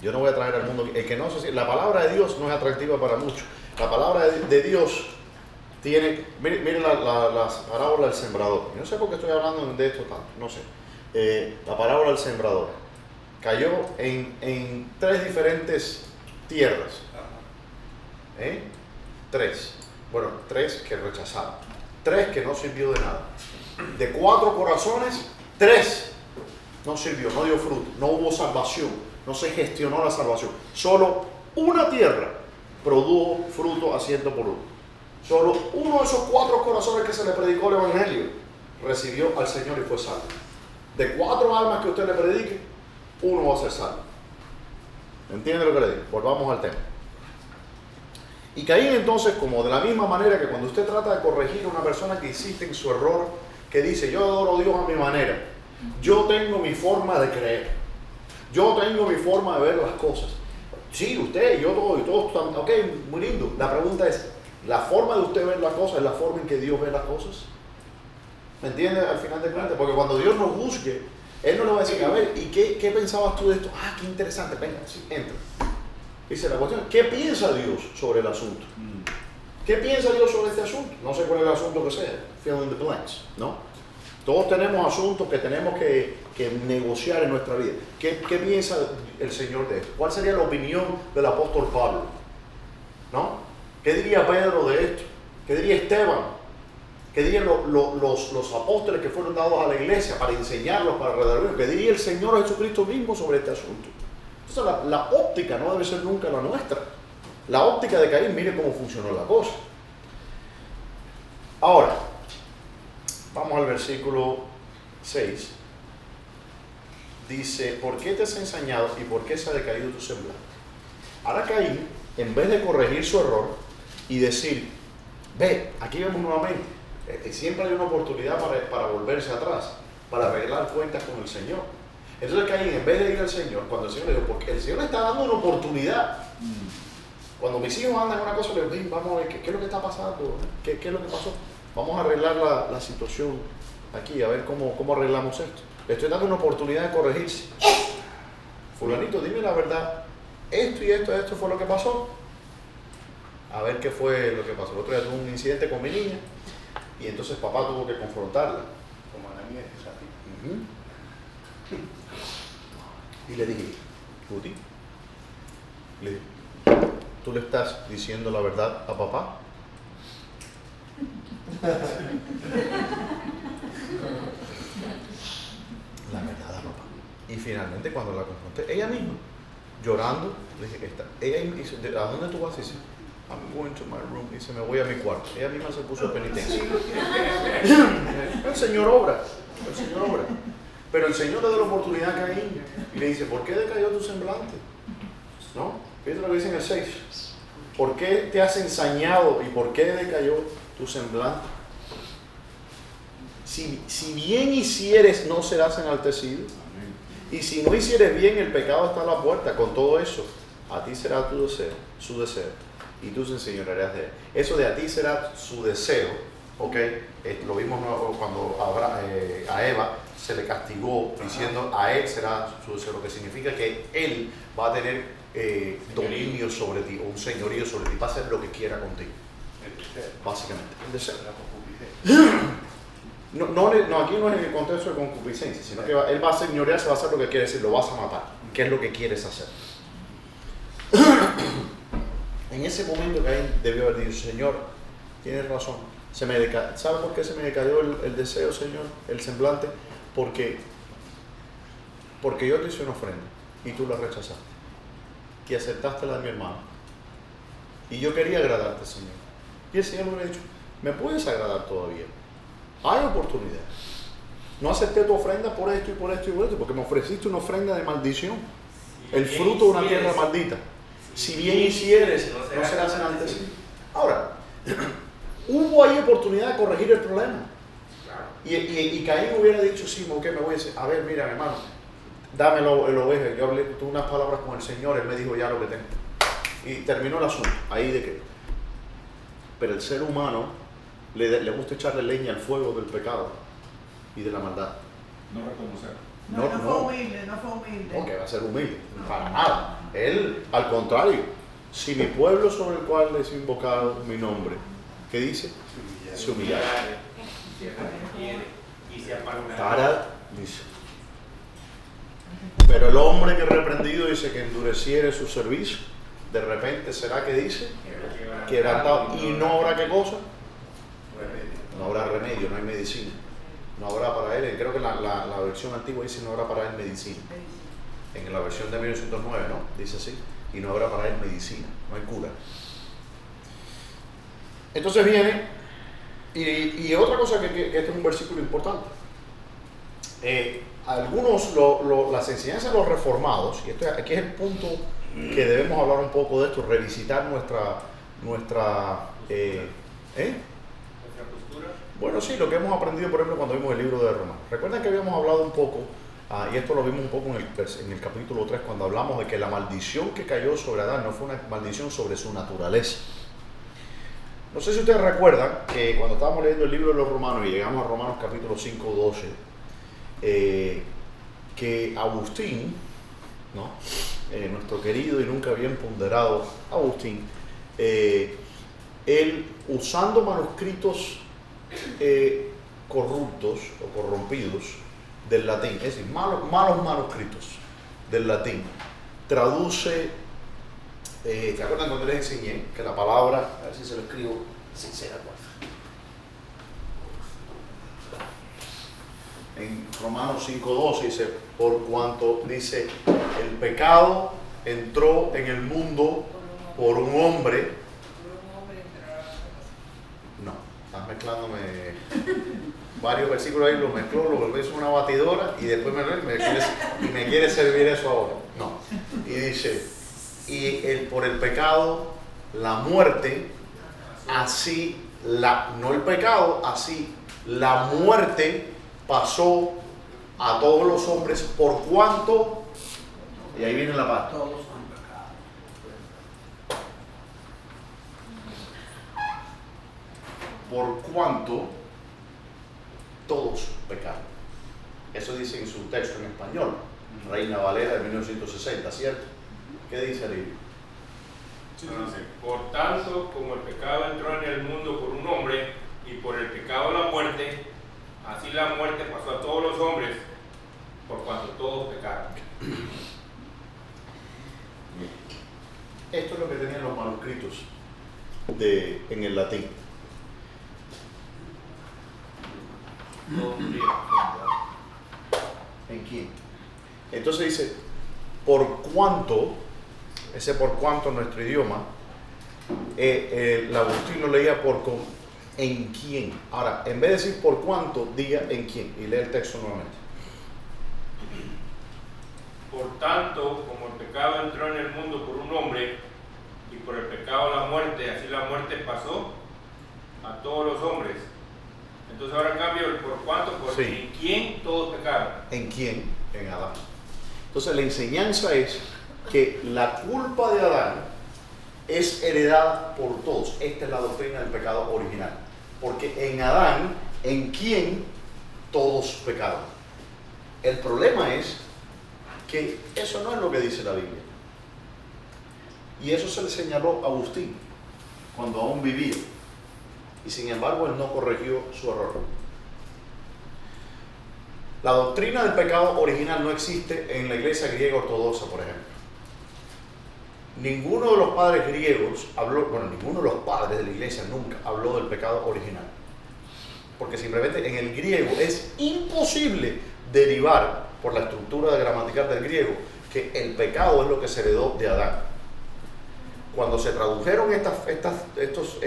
S1: Yo no voy a traer al mundo, el que no sé si, la palabra de Dios no es atractiva para muchos. La palabra de Dios tiene, miren la parábola del sembrador. Yo no sé por qué estoy hablando de esto tanto, no sé. La parábola del sembrador cayó en 3 diferentes tierras. Bueno, 3 que rechazaron, 3 que no sirvió de nada. De 4 corazones, 3 no sirvió, no dio fruto, no hubo salvación, no se gestionó la salvación. Solo una tierra produjo fruto a 100 por 1. Solo uno de esos 4 corazones que se le predicó el evangelio recibió al Señor y fue salvo. De 4 almas que usted le predique, uno va a ser salvo. ¿Entiende lo que le digo? Volvamos al tema. Y Caín entonces, como de la misma manera que cuando usted trata de corregir a una persona que insiste en su error, que dice, yo adoro a Dios a mi manera, yo tengo mi forma de creer, yo tengo mi forma de ver las cosas. Sí, usted y yo todos están, ok, muy lindo. La pregunta es, ¿la forma de usted ver las cosas es la forma en que Dios ve las cosas? ¿Me entiende? Al final de cuentas, porque cuando Dios nos juzgue, Él no le va a decir, a ver, ¿y qué pensabas tú de esto? Ah, qué interesante, venga, sí, entra. Dice la cuestión, ¿qué piensa Dios sobre el asunto? ¿Qué piensa Dios sobre este asunto? No sé cuál es el asunto que sea, fill in the blanks, ¿no? Todos tenemos asuntos que tenemos que negociar en nuestra vida. ¿Qué piensa el Señor de esto? ¿Cuál sería la opinión del apóstol Pablo? ¿No? ¿Qué diría Pedro de esto? ¿Qué diría Esteban? ¿Qué dirían los apóstoles que fueron dados a la iglesia para enseñarlos, para redarguirlos? ¿Qué diría el Señor Jesucristo mismo sobre este asunto? Entonces la óptica no debe ser nunca la nuestra. La óptica de Caín, mire cómo funcionó la cosa. Ahora, vamos al versículo 6. Dice, ¿por qué te has ensañado y por qué se ha decaído tu semblante? Ahora Caín, en vez de corregir su error y decir, ve, aquí vemos nuevamente, siempre hay una oportunidad para volverse atrás, para arreglar cuentas con el Señor. Entonces Caín, en vez de ir al Señor, cuando el Señor le dijo, porque el Señor le está dando una oportunidad. Cuando mis hijos andan en una cosa, le digo, vamos a ver qué es lo que está pasando, qué es lo que pasó. Vamos a arreglar la situación aquí, a ver cómo arreglamos esto. Le estoy dando una oportunidad de corregirse. Fulanito, dime la verdad, esto y esto fue lo que pasó. A ver qué fue lo que pasó. El otro día tuve un incidente con mi niña y entonces papá tuvo que confrontarla.
S6: Como la mía es así.
S1: Y le dije, Guti, ¿tú le estás diciendo la verdad a papá? La verdad a papá. Y finalmente cuando la confronté, ella misma, llorando, le dije, ella dice, ¿a dónde tú vas? Dice, I'm going to my room. Dice, me voy a mi cuarto. Ella misma se puso penitencia. El Señor obra, el Señor obra. Pero el Señor le da la oportunidad a Caín y le dice, ¿por qué decayó tu semblante? ¿No? Fíjate lo que dice en el 6. ¿Por qué te has ensañado y por qué decayó tu semblante? Si bien hicieres, no serás enaltecido. Y si no hicieres bien, el pecado está a la puerta. Con todo eso, a ti será tu deseo, su deseo, y tú se enseñorearás de él. Eso de a ti será su deseo, ¿ok? Lo vimos cuando a Eva se le castigó diciendo a él será su deseo, lo que significa que él va a tener dominio sobre ti, o un señorío sobre ti, va a hacer lo que quiera contigo. Básicamente, el deseo. No, aquí no es en el contexto de concupiscencia, sino que él va a señorearse, va a hacer lo que quiere decir, lo vas a matar. ¿Qué es lo que quieres hacer? En ese momento Caín debió haber dicho, Señor, tienes razón. ¿Sabe por qué se me decayó el deseo, Señor? El semblante. Porque yo te hice una ofrenda y tú la rechazaste. Y aceptaste la de mi hermano. Y yo quería agradarte, Señor. Y el Señor me ha dicho, ¿me puedes agradar todavía? Hay oportunidad. No acepté tu ofrenda por esto y por esto y por esto, porque me ofreciste una ofrenda de maldición. El fruto de una tierra maldita. Si bien hicieres, no serás enaltecido. Ahora, hubo ahí oportunidad de corregir el problema. Y Caín hubiera dicho, sí, ¿qué me voy a decir? A ver, mira, mi hermano, dame el oveja. Yo tuve unas palabras con el Señor, Él me dijo ya lo que tengo. Y terminó el asunto, ahí de que. Pero el ser humano le gusta echarle leña al fuego del pecado y de la maldad.
S3: No reconocer.
S2: No fue humilde, no fue humilde.
S1: No, que va a ser humilde, para nada. Él, al contrario, si mi pueblo sobre el cual es invocado mi nombre, ¿qué dice? Se humillará.
S4: Y se apartará.
S1: Para, dice. Pero el hombre que reprendido dice que endureciere su servicio, de repente será que dice, quebrantado, y no habrá qué cosa. No habrá remedio, no hay medicina. No habrá para él, creo que la versión antigua dice no habrá para él medicina. En la versión de 1909, ¿no? Dice así. Y no habrá para él medicina, no hay cura. Entonces viene, y otra cosa que este es un versículo importante. Las enseñanzas de los reformados, y aquí es el punto que debemos hablar un poco de esto, revisitar nuestra
S4: postura.
S1: Bueno, sí, lo que hemos aprendido, por ejemplo, cuando vimos el libro de Romanos. Recuerden que habíamos hablado un poco, y esto lo vimos un poco en el capítulo 3, cuando hablamos de que la maldición que cayó sobre Adán no fue una maldición sobre su naturaleza. No sé si ustedes recuerdan que cuando estábamos leyendo el libro de los Romanos y llegamos a Romanos capítulo 5, 12, que Agustín, ¿no? Nuestro querido y nunca bien ponderado Agustín, él usando manuscritos corruptos o corrompidos del latín, es decir, malos manuscritos del latín, traduce, ¿te acuerdan cuando les enseñé que la palabra, a ver si se lo escribo, sincera, en Romanos 5:12 dice, por cuanto dice, el pecado entró en el mundo por un hombre. No, estás mezclándome varios versículos ahí, los mezcló, lo volví a una batidora y después me quiere servir eso ahora. No, y dice, por el pecado, la muerte, así, no el pecado, así, la muerte pasó a todos los hombres por cuanto, y ahí viene la parte.
S7: Todos han pecado.
S1: Por cuanto todos pecaron. Eso dice en su texto en español, Reina Valera de 1960, ¿cierto? ¿Qué dice ahí?
S4: Por tanto, como el pecado entró en el mundo por un hombre y por el pecado la muerte, así la muerte pasó a todos los hombres por cuanto todos pecaron.
S1: en el latín. ¿En quién? Entonces dice, por cuanto, ese por cuanto en nuestro idioma, el Agustín lo leía en quién. Ahora, en vez de decir por cuánto, diga en quién. Y lee el texto nuevamente.
S4: Por tanto, como el pecado entró en el mundo por un hombre, y por el pecado la muerte, así la muerte pasó a todos los hombres. Entonces ahora cambio el por cuánto, porque
S1: Sí.
S4: en quién todos pecaron.
S1: ¿En quién? En Adán. Entonces la enseñanza es que la culpa de Adán es heredada por todos. Esta es la doctrina del pecado original. Porque en Adán, ¿en quién todos pecaron? El problema es que eso no es lo que dice la Biblia. Y eso se le señaló a Agustín cuando aún vivía. Y sin embargo, él no corrigió su error. La doctrina del pecado original no existe en la iglesia griega ortodoxa, por ejemplo. Ninguno de los padres griegos habló, ninguno de los padres de la iglesia nunca habló del pecado original. Porque simplemente en el griego es imposible derivar por la estructura gramatical del griego que el pecado es lo que se heredó de Adán. Cuando se tradujeron estos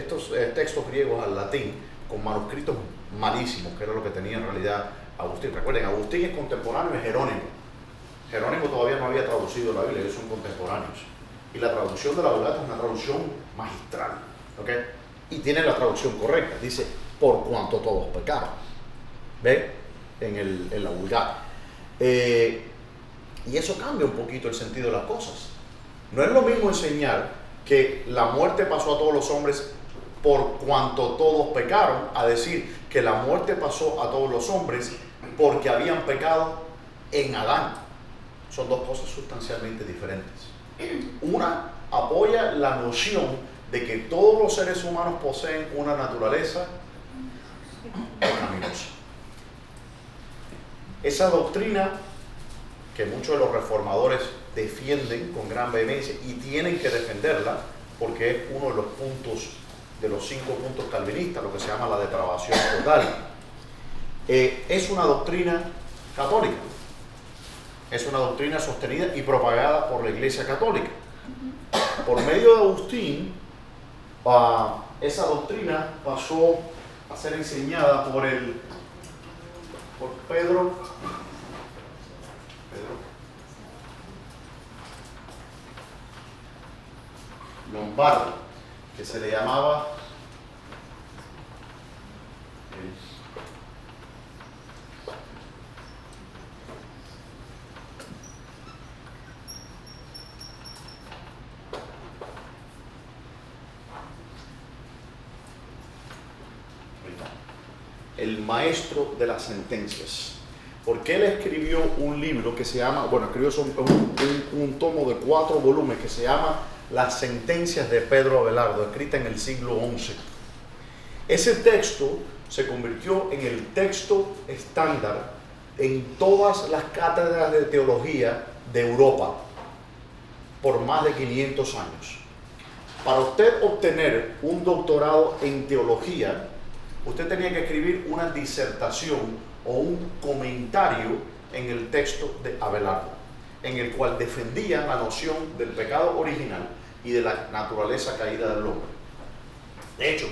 S1: textos griegos al latín con manuscritos malísimos, que era lo que tenía en realidad Agustín. Recuerden, Agustín es contemporáneo de Jerónimo. Jerónimo todavía no había traducido la Biblia, ellos son contemporáneos. Y la traducción de la Vulgata es una traducción magistral, ¿ok? Y tiene la traducción correcta, dice, por cuanto todos pecaron. ¿Ve? En la Vulgata. Y eso cambia un poquito el sentido de las cosas. No es lo mismo enseñar que la muerte pasó a todos los hombres por cuanto todos pecaron, a decir que la muerte pasó a todos los hombres porque habían pecado en Adán. Son dos cosas sustancialmente diferentes. Una apoya la noción de que todos los seres humanos poseen una naturaleza pecaminosa. Esa doctrina que muchos de los reformadores defienden con gran vehemencia y tienen que defenderla porque es uno de los puntos, de los 5 puntos calvinistas, lo que se llama la depravación total. Es una doctrina católica, es una doctrina sostenida y propagada por la Iglesia Católica. Por medio de Agustín, esa doctrina pasó a ser enseñada por Pedro Lombardo, que se le llamaba el maestro de las sentencias, porque él escribió un libro que se llama, escribió un tomo de 4 volúmenes que se llama Las sentencias de Pedro Abelardo, escrita en el siglo XI. Ese texto se convirtió en el texto estándar en todas las cátedras de teología de Europa por más de 500 años. Para usted obtener un doctorado en teología, usted tenía que escribir una disertación o un comentario en el texto de Abelardo, en el cual defendía la noción del pecado original y de la naturaleza caída del hombre. De hecho,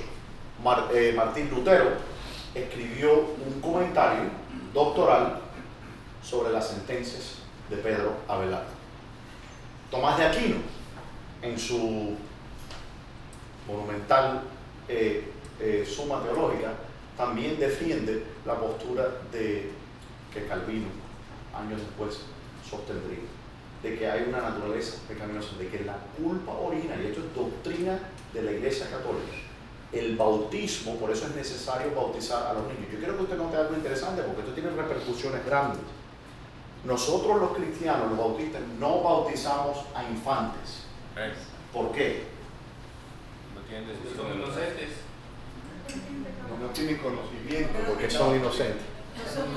S1: Martín Lutero escribió un comentario doctoral sobre las sentencias de Pedro Abelardo. Tomás de Aquino, en su monumental Suma Teológica, también defiende la postura que Calvino años después sostendría, de que hay una naturaleza pecaminosa, de que la culpa original, y esto es doctrina de la Iglesia Católica, el bautismo, por eso es necesario bautizar a los niños. Yo quiero que usted note algo interesante, porque esto tiene repercusiones grandes. Nosotros los cristianos, los bautistas, no bautizamos a infantes. ¿Por qué?
S4: No tienen decisión, son inocentes.
S6: No tienen conocimiento.
S1: Porque son inocentes.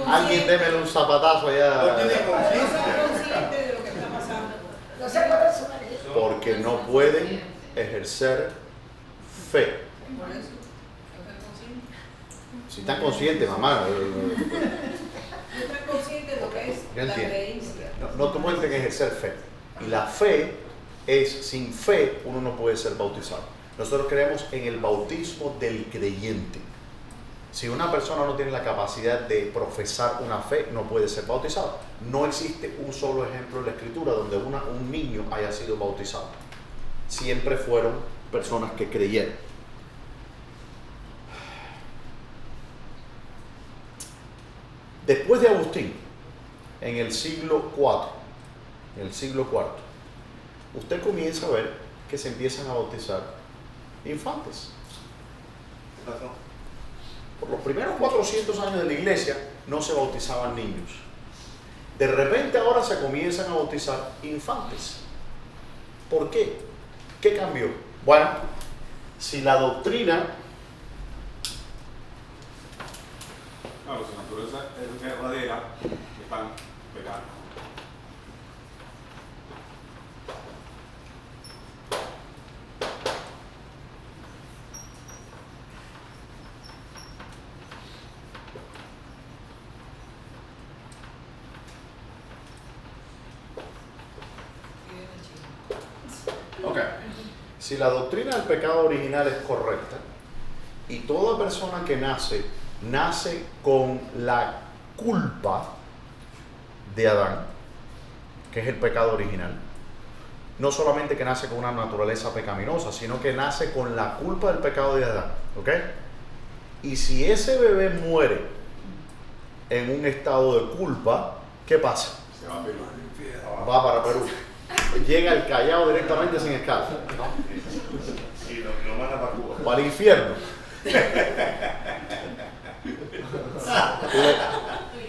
S1: Alguien démele un zapatazo allá.
S6: No tienen
S2: No
S6: conciencia.
S2: son conscientes de lo que está pasando.
S5: No se puede sumar eso.
S1: Porque no pueden ejercer fe.
S2: Por eso, ¿estás consciente?
S1: Si están conscientes, mamá.
S2: ¿Estás consciente de lo que es
S1: Yo
S2: la
S1: entiendo.
S2: creencia?
S1: No te pueden ejercer fe. Y la fe es, sin fe, uno no puede ser bautizado. Nosotros creemos en el bautismo del creyente. Si una persona no tiene la capacidad de profesar una fe, no puede ser bautizado. No existe un solo ejemplo en la Escritura donde un niño haya sido bautizado. Siempre fueron personas que creyeron. Después de Agustín, en el siglo IV, usted comienza a ver que se empiezan a bautizar infantes.
S6: ¿Qué pasó?
S1: Por los primeros 400 años de la iglesia no se bautizaban niños. De repente ahora se comienzan a bautizar infantes. ¿Por qué? ¿Qué cambió? Bueno, si la doctrina...
S3: Claro, su naturaleza es verdadera, están pecando.
S1: Ok. Si la doctrina del pecado original es correcta y toda persona que nace con la culpa de Adán, que es el pecado original, no solamente que nace con una naturaleza pecaminosa, sino que nace con la culpa del pecado de Adán, ¿ok? Y si ese bebé muere en un estado de culpa, ¿qué pasa?
S3: Se va a Perú.
S1: Va para Perú. Llega al Callao directamente sin escala.
S6: Sí, lo manda para Cuba.
S1: Para el infierno.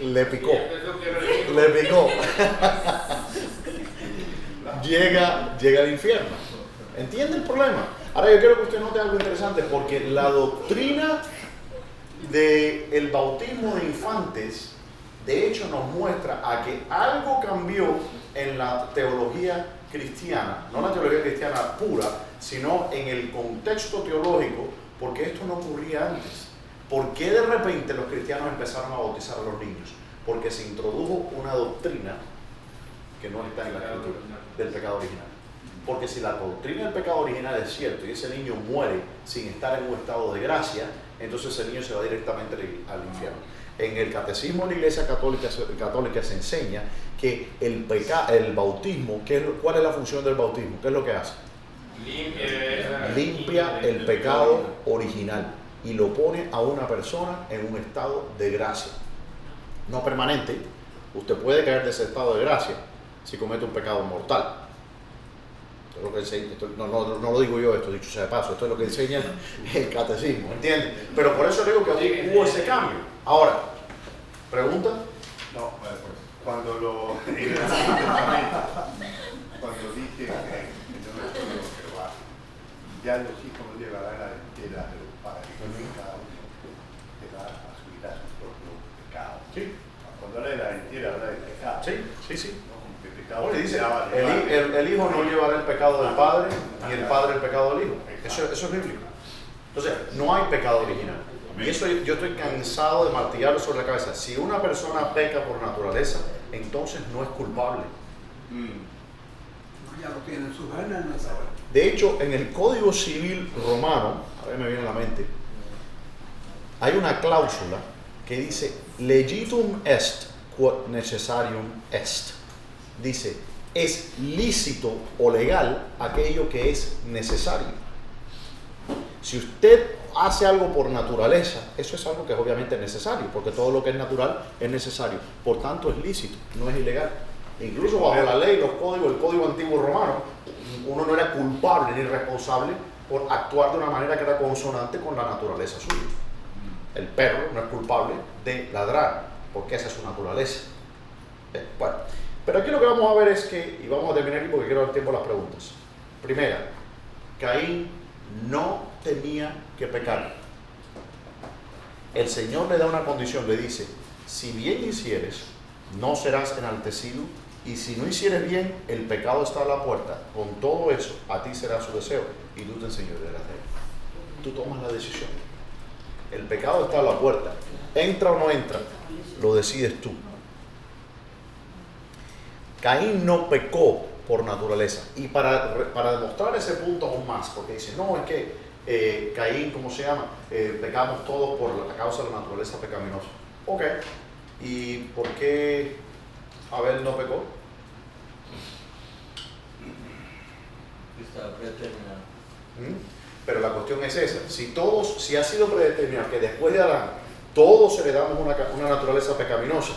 S1: Le picó.
S4: Eso quiero decir.
S1: Le picó. Llega al infierno. ¿Entiende el problema? Ahora yo quiero que usted note algo interesante, porque la doctrina del bautismo de infantes, de hecho, nos muestra a que algo cambió en la teología cristiana, no la teología cristiana pura, sino en el contexto teológico, porque esto no ocurría antes. ¿Por qué de repente los cristianos empezaron a bautizar a los niños? Porque se introdujo una doctrina que no está en la Escritura, del pecado original. Porque si la doctrina del pecado original es cierto y ese niño muere sin estar en un estado de gracia, entonces ese niño se va directamente al infierno. En el catecismo de la Iglesia Católica se enseña que el bautismo, ¿cuál es la función del bautismo? ¿Qué es lo que hace? Limpia el pecado original y lo pone a una persona en un estado de gracia. No permanente. Usted puede caer de ese estado de gracia si comete un pecado mortal. Esto es lo que enseña, no lo digo yo, esto dicho sea de paso, esto es lo que enseña el catecismo, ¿entiende? Pero por eso digo que hubo ese cambio. Ahora, ¿pregunta?
S6: No, cuando cuando dice que no es solo Jehová, ya los hijos no llevarán la entera de los padres, cada uno te va a subir a su propio pecado.
S1: Sí.
S6: Cuando habla de la entera, habla del pecado.
S1: Sí.
S6: ¿No? El pecado
S1: Bueno, dice,
S6: llevaba al padre.
S1: el hijo no llevará el pecado del padre, ni el padre el pecado del hijo. Eso es bíblico. Entonces, no hay pecado original. Y eso yo estoy cansado de martillarlo sobre la cabeza. Si una persona peca por naturaleza, entonces no es culpable.
S7: No, ya lo tiene en sus genes, no sabe.
S1: De hecho, en el Código Civil Romano, a ver, me viene a la mente, hay una cláusula que dice legitum est quod necessarium est. Dice, es lícito o legal aquello que es necesario. Si usted hace algo por naturaleza, eso es algo que es obviamente necesario, porque todo lo que es natural es necesario. Por tanto, es lícito, no es ilegal. Incluso bajo la ley, el código antiguo romano, uno no era culpable ni responsable por actuar de una manera que era consonante con la naturaleza suya. El perro no es culpable de ladrar, porque esa es su naturaleza. Bueno, pero aquí lo que vamos a ver es que, y vamos a terminar aquí porque quiero dar tiempo a las preguntas. Primera, Caín no tenía que pecar. El Señor le da una condición, le dice, si bien hicieres, no serás enaltecido, y si no hicieres bien, el pecado está a la puerta. Con todo eso, a ti será su deseo, y tú te enseñorearás de él. tú tomas la decisión. El pecado está a la puerta. Entra o no entra, lo decides tú. Caín no pecó por naturaleza. Y para demostrar ese punto aún más, porque dice, no, es que Caín, ¿cómo se llama? Pecamos todos por la causa de la naturaleza pecaminosa. Ok. ¿Y por qué Abel no pecó?
S8: Estaba predeterminado.
S1: Pero la cuestión es esa. Si ha sido predeterminado que después de Adán todos heredamos una naturaleza pecaminosa,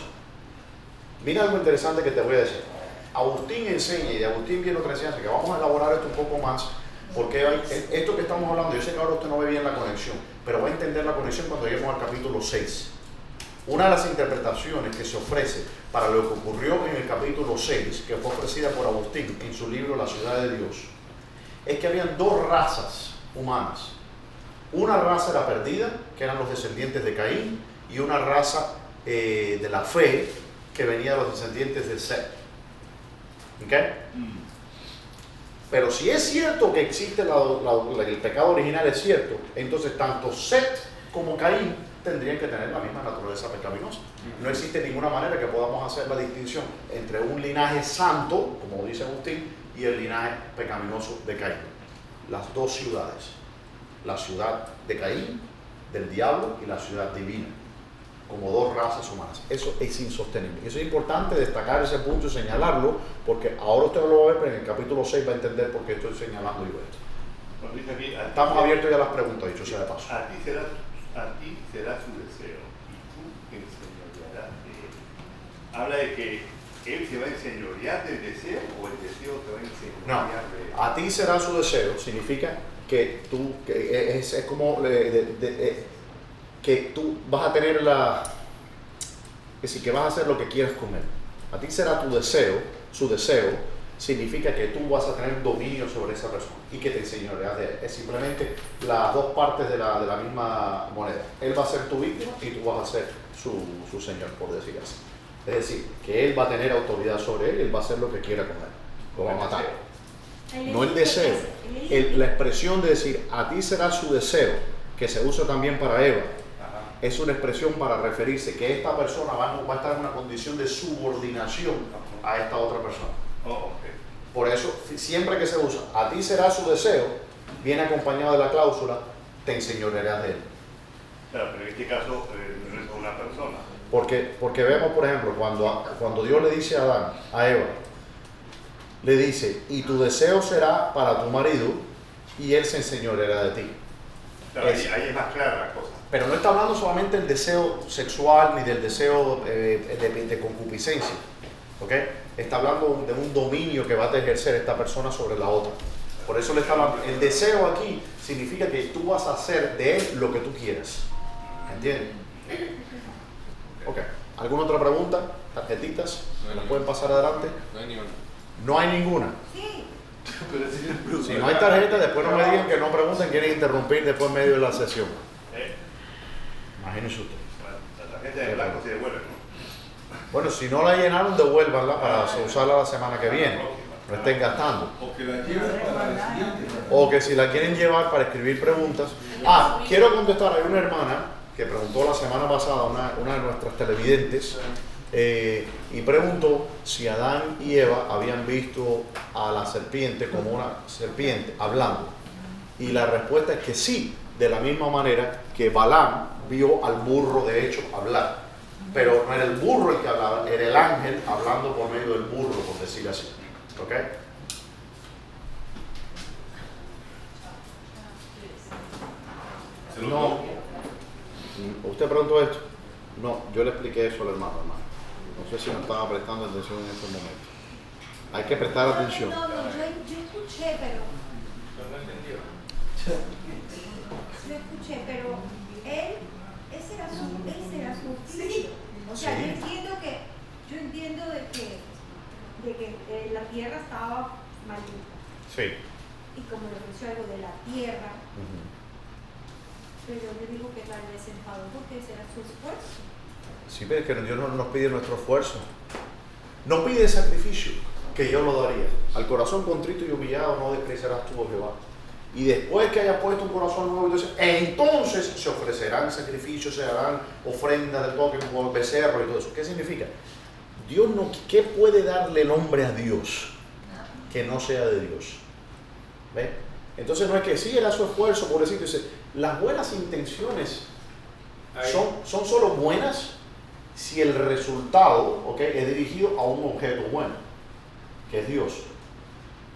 S1: mira algo interesante que te voy a decir. Agustín enseña, y de Agustín viene otra enseñanza, que vamos a elaborar esto un poco más, porque esto que estamos hablando, yo sé que ahora usted no ve bien la conexión, pero va a entender la conexión cuando lleguemos al capítulo 6. Una de las interpretaciones que se ofrece para lo que ocurrió en el capítulo 6, que fue ofrecida por Agustín en su libro La ciudad de Dios, es que habían dos razas humanas. Una raza era perdida, que eran los descendientes de Caín, y una raza de la fe, que venía de los descendientes de Set. ¿Ok? Pero si es cierto que existe el pecado original, es cierto, entonces tanto Set como Caín tendrían que tener la misma naturaleza pecaminosa. No existe ninguna manera que podamos hacer la distinción entre un linaje santo, como dice Agustín, y el linaje pecaminoso de Caín. Las dos ciudades, la ciudad de Caín, del diablo, y la ciudad divina, como dos razas humanas. Eso es insostenible. Eso es importante destacar ese punto y señalarlo, porque ahora usted lo va a ver, pero en el capítulo 6 va a entender por qué estoy señalando yo esto.
S6: Bueno, dice aquí,
S1: Estamos abiertos ya a las preguntas, dicho sea de paso.
S6: A ti será su deseo y tú enseñorearás de él. Habla de que él se va a enseñorear del deseo o el deseo te va a enseñorear de él.
S1: No, a ti será su deseo, significa que tú, es como que tú vas a tener que vas a hacer lo que quieras con él. A ti será tu deseo, su deseo significa que tú vas a tener dominio sobre esa persona y que te enseñoreas de él. Es simplemente las dos partes de la misma moneda. Él va a ser tu víctima y tú vas a ser su señor, por decir así. Es decir, que él va a tener autoridad sobre él y él va a hacer lo que quiera con él. Lo va a matar. No el deseo. La expresión de decir, a ti será su deseo, que se usa también para Eva, es una expresión para referirse que esta persona va a estar en una condición de subordinación a esta otra persona. Por eso, siempre que se usa, a ti será su deseo, viene acompañado de la cláusula, te enseñorearás de él.
S6: Claro, pero en este caso no es una persona.
S1: Porque vemos, por ejemplo, cuando Dios le dice a Adán, a Eva, le dice, y tu deseo será para tu marido, y él se enseñoreará de ti.
S6: Claro, ahí es más clara la cosa.
S1: Pero no está hablando solamente del deseo sexual ni del deseo de concupiscencia. ¿Okay? Está hablando de un dominio que va a ejercer esta persona sobre la otra. Por eso le está hablando. El deseo aquí significa que tú vas a hacer de él lo que tú quieras. ¿Entiendes? Ok. ¿Alguna otra pregunta? ¿Tarjetitas? ¿Las pueden pasar adelante?
S3: No hay ninguna.
S1: No hay ninguna.
S5: Sí.
S1: Si no hay tarjeta, después no me digan que no pregunten, quieren interrumpir después en medio de la sesión. Imagínense usted.
S6: Bueno, la tarjeta de blanco se devuelve, ¿no?
S1: Bueno, si no la llenaron, devuélvanla para usarla la semana que viene. No estén gastando.
S3: O que la lleven para el siguiente.
S1: O que si la quieren llevar para escribir preguntas. Quiero contestar. Hay una hermana que preguntó la semana pasada, una de nuestras televidentes, y preguntó si Adán y Eva habían visto a la serpiente como una serpiente hablando. Y la respuesta es que sí, de la misma manera que Balaam vio al burro de hecho hablar. Pero no era el burro el que hablaba, era el ángel hablando por medio del burro, por decirlo así. ¿Ok? No. ¿Usted preguntó esto? No, yo le expliqué eso al hermano. No sé si me estaba prestando atención en ese momento. Hay que prestar atención.
S5: No, yo escuché, pero...
S4: No entendió.
S5: Lo escuché, pero ese era su oficio. O sea,
S1: Sí.
S5: yo entiendo de que la tierra estaba maldita.
S1: Sí.
S5: Y como le ofreció algo de la tierra, pero yo le digo que tal vez se enfadó porque ese era su esfuerzo.
S1: Sí, pero es que Dios no nos pide nuestro esfuerzo. No pide sacrificio, que yo lo daría. Al corazón contrito y humillado no despreciarás tú, oh Jehová. Y después que haya puesto un corazón nuevo, entonces se ofrecerán sacrificios, se harán ofrendas de toque como becerro y todo eso. ¿Qué significa? Dios no, ¿qué puede darle el hombre a Dios que no sea de Dios? ¿Ve? Entonces no es que sí era su esfuerzo, pobrecito. Dice, las buenas intenciones son solo buenas si el resultado, ¿okay?, es dirigido a un objeto bueno, que es Dios.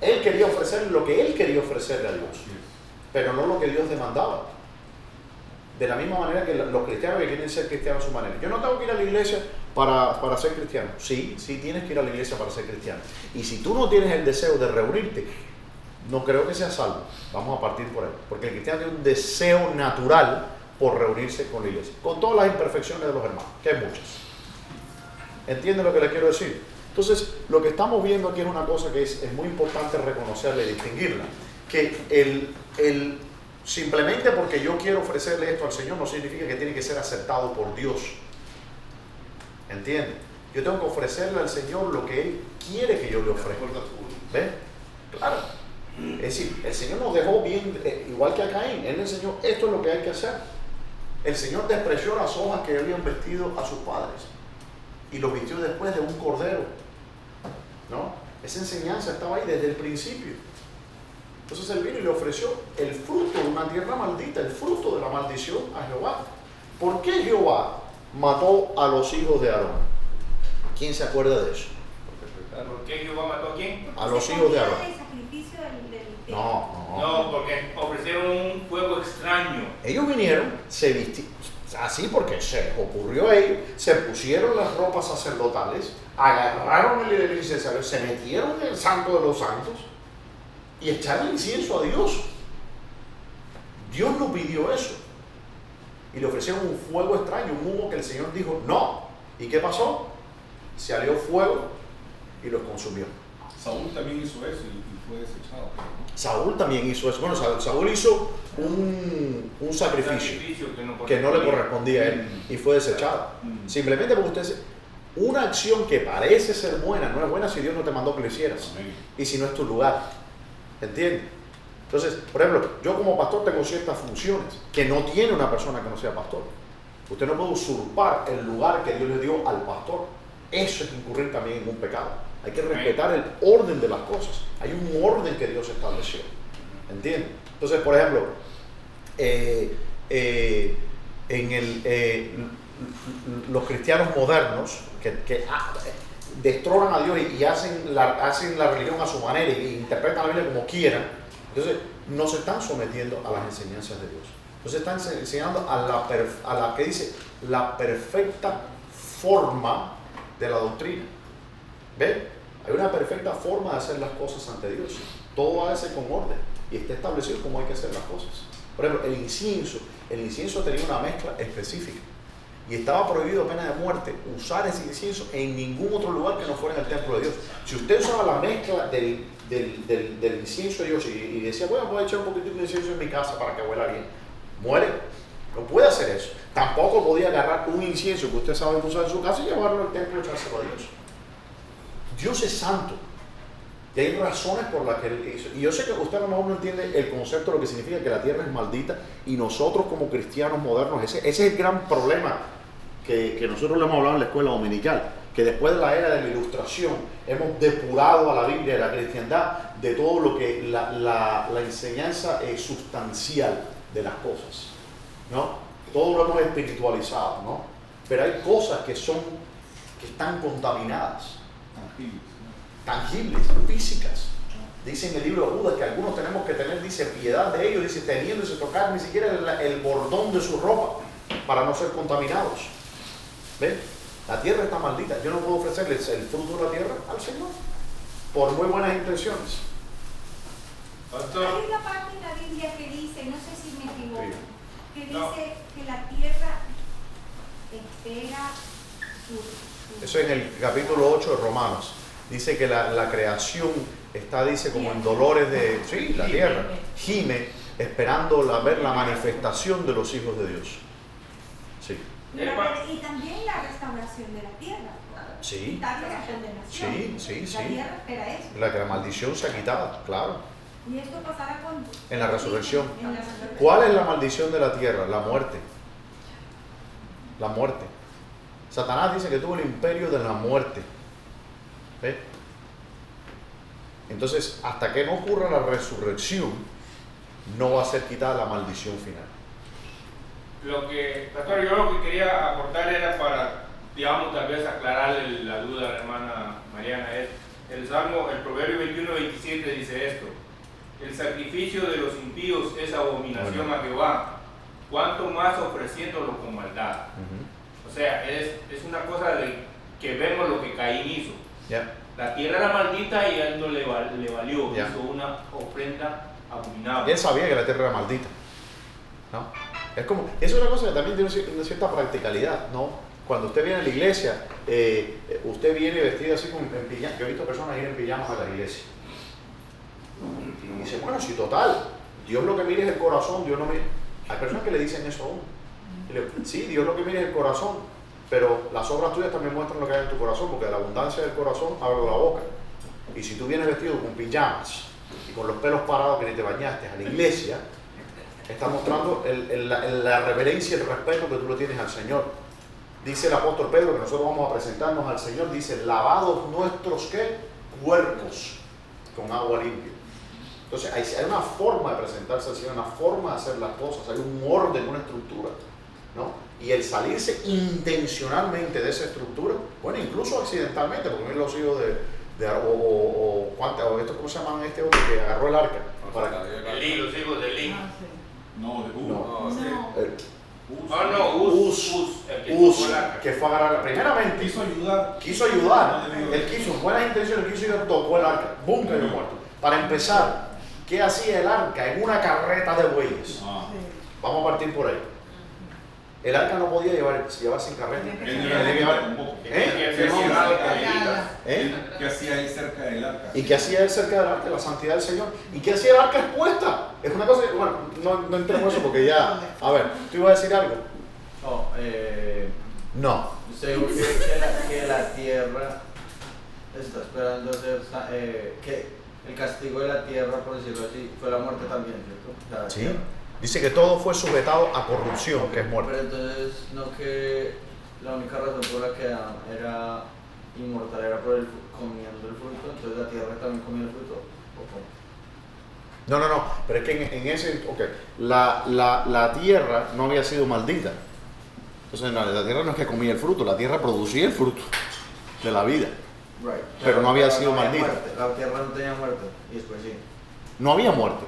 S1: Él quería ofrecerle lo que él quería ofrecerle a Dios, pero no lo que Dios demandaba. De la misma manera que los cristianos que quieren ser cristianos a su manera. Yo no tengo que ir a la iglesia para ser cristiano. Sí tienes que ir a la iglesia para ser cristiano. Y si tú no tienes el deseo de reunirte, no creo que seas salvo. Vamos a partir por ahí. Porque el cristiano tiene un deseo natural por reunirse con la iglesia, con todas las imperfecciones de los hermanos, que hay muchas. ¿Entienden lo que les quiero decir? Entonces, lo que estamos viendo aquí es una cosa que es muy importante reconocerla y distinguirla. Que simplemente porque yo quiero ofrecerle esto al Señor no significa que tiene que ser aceptado por Dios. ¿Entienden? Yo tengo que ofrecerle al Señor lo que Él quiere que yo le ofrezca. ¿Ven? Claro. Es decir, el Señor nos dejó bien, igual que a Caín. Él le enseñó, esto es lo que hay que hacer. El Señor despreció las hojas que habían vestido a sus padres y los vistió después de un cordero, ¿no? Esa enseñanza estaba ahí desde el principio. Entonces Él vino y le ofreció el fruto de una tierra maldita, el fruto de la maldición a Jehová. ¿Por qué Jehová mató a los hijos de Aarón? ¿Quién se acuerda de eso?
S4: ¿Por qué Jehová mató a quién?
S1: A los hijos de Aarón.
S4: No, porque ofrecieron un fuego extraño.
S1: Ellos vinieron, se vistieron, así porque se les ocurrió a ellos, se pusieron las ropas sacerdotales, agarraron el incensario, se metieron en el santo de los santos y echaron incienso a Dios. Dios no pidió eso. Y le ofrecieron un fuego extraño, un humo que el Señor dijo no. ¿Y qué pasó? Salió fuego y los consumió.
S3: Saúl también hizo eso y fue desechado.
S1: Saúl también hizo eso. Bueno, Saúl hizo un sacrificio que no le correspondía a él y fue desechado. Simplemente porque usted, una acción que parece ser buena, no es buena si Dios no te mandó que lo hicieras. Y si no es tu lugar. ¿Entiendes? Entonces, por ejemplo, yo como pastor tengo ciertas funciones que no tiene una persona que no sea pastor. Usted no puede usurpar el lugar que Dios le dio al pastor. Eso es incurrir también en un pecado. Hay que respetar el orden de las cosas. Hay un orden que Dios estableció. ¿Entiendes? Entonces, por ejemplo, los cristianos modernos que destronan a Dios y hacen la religión a su manera y interpretan la Biblia como quieran, entonces no se están sometiendo a las enseñanzas de Dios. Entonces están enseñando a la que dice la perfecta forma de la doctrina. ¿Ven? Hay una perfecta forma de hacer las cosas ante Dios. Todo hace con orden y está establecido cómo hay que hacer las cosas. Por ejemplo, el incienso tenía una mezcla específica y estaba prohibido pena de muerte usar ese incienso en ningún otro lugar que no fuera en el templo de Dios. Si usted usaba la mezcla del incienso de Dios y decía, bueno, voy a echar un poquitito de incienso en mi casa para que huela bien, muere. No puede hacer eso. Tampoco podía agarrar un incienso que usted sabe usar en su casa y llevarlo al templo y echárselo a Dios. Dios es santo y hay razones por las que Él hizo. Y yo sé que usted a lo mejor no entiende el concepto de lo que significa que la tierra es maldita y nosotros como cristianos modernos, ese es el gran problema que nosotros le hemos hablado en la escuela dominical, que después de la era de la ilustración hemos depurado a la Biblia, a la cristiandad, de todo lo que la enseñanza sustancial de las cosas, ¿no? Todo lo hemos espiritualizado, ¿no? Pero hay cosas que están contaminadas, tangibles, físicas. Dice en el libro de Judas que algunos tenemos que tener, dice, piedad de ellos, dice, teniéndose tocar ni siquiera el bordón de su ropa para no ser contaminados. ¿Ven? La tierra está maldita. Yo no puedo ofrecerles el fruto de la tierra al Señor por muy buenas intenciones.
S5: Hay una parte de la Biblia que dice, no sé si me equivoco, que dice que la tierra espera su...
S1: Eso en el capítulo 8 de Romanos. Dice que la creación está, dice, como en dolores de... Sí, la tierra. Gime esperando ver la manifestación de los hijos de Dios. Sí.
S5: Y también la restauración de la tierra.
S1: Sí.
S5: Quitarle la condenación.
S1: Sí.
S5: La tierra espera eso.
S1: La maldición se ha quitado, claro.
S5: ¿Y esto pasará cuándo?
S1: En la resurrección.
S5: En la resurrección.
S1: ¿Cuál es la maldición de la tierra? La muerte. La muerte. Satanás dice que tuvo el imperio de la muerte. ¿Ves? Entonces, hasta que no ocurra la resurrección, no va a ser quitada la maldición final.
S4: Pastor, yo lo que quería aportar era para, digamos, tal vez aclararle la duda a la hermana Mariana. Es el Proverbio 21:27 dice esto: el sacrificio de los impíos es abominación a Jehová, cuanto más ofreciéndolo con maldad. O sea, es una cosa de que vemos lo que Caín hizo.
S1: Yeah.
S4: La tierra era maldita y a él no le valió,
S1: Yeah.
S4: hizo una ofrenda abominable.
S1: Él sabía que la tierra era maldita, ¿no? Es una cosa que también tiene una cierta practicalidad, ¿no? Cuando usted viene a la iglesia, usted viene vestido así en pijama. Yo he visto personas ir en pijamas a la iglesia. Y dice, bueno, si total, Dios lo que mira es el corazón, Dios no mira. Hay personas que le dicen eso a uno. Y le digo, sí, Dios lo que mira es el corazón, pero las obras tuyas también muestran lo que hay en tu corazón, porque de la abundancia del corazón habla la boca. Y si tú vienes vestido con pijamas y con los pelos parados que ni te bañaste a la iglesia, está mostrando la reverencia y el respeto que tú le tienes al Señor. Dice el apóstol Pedro que nosotros vamos a presentarnos al Señor, dice, lavados nuestros ¿qué? Cuerpos con agua limpia. Entonces hay una forma de presentarse al Señor, una forma de hacer las cosas, hay un orden, una estructura, ¿no? Y el salirse intencionalmente de esa estructura, bueno, incluso accidentalmente, porque los hijos esto, ¿cómo se llaman este hombre que agarró el arca?
S4: Elí, los hijos de Elí.
S3: No, de
S1: No.
S4: Uz, el que tuvo el arca.
S1: Que fue a agarrar, primeramente
S3: quiso ayudar.
S1: él quiso, buenas intenciones, quiso ir, tocó el arca, ¡bum! Cayó muerto. Para empezar, ¿qué hacía el arca en una carreta de bueyes? Vamos a partir por ahí. El arca no podía llevar sin carreta.
S3: ¿Qué hacía él cerca del arca?
S1: ¿Y qué hacía él cerca del arca? La santidad del Señor. ¿Y qué hacía el arca expuesta? Es una cosa que, bueno, no entremos en eso porque ya... A ver, ¿tú ibas a decir algo? No.
S8: Según que la tierra está esperando ser... que el castigo de la tierra, por decirlo así, fue la muerte también, ¿cierto? La
S1: Sí.
S8: tierra.
S1: Dice que todo fue sujetado a corrupción, que es muerte.
S8: Pero entonces, no que la única razón por la que Adán era inmortal era por comiendo el fruto, entonces la tierra también comía el fruto. ¿O cómo?
S1: No, pero es que en ese... Ok, la tierra no había sido maldita. Entonces la tierra no es que comía el fruto, la tierra producía el fruto de la vida.
S8: Right.
S1: Pero no había sido maldita.
S8: Muerte. La tierra no tenía muerte, y después sí.
S1: No había muerte.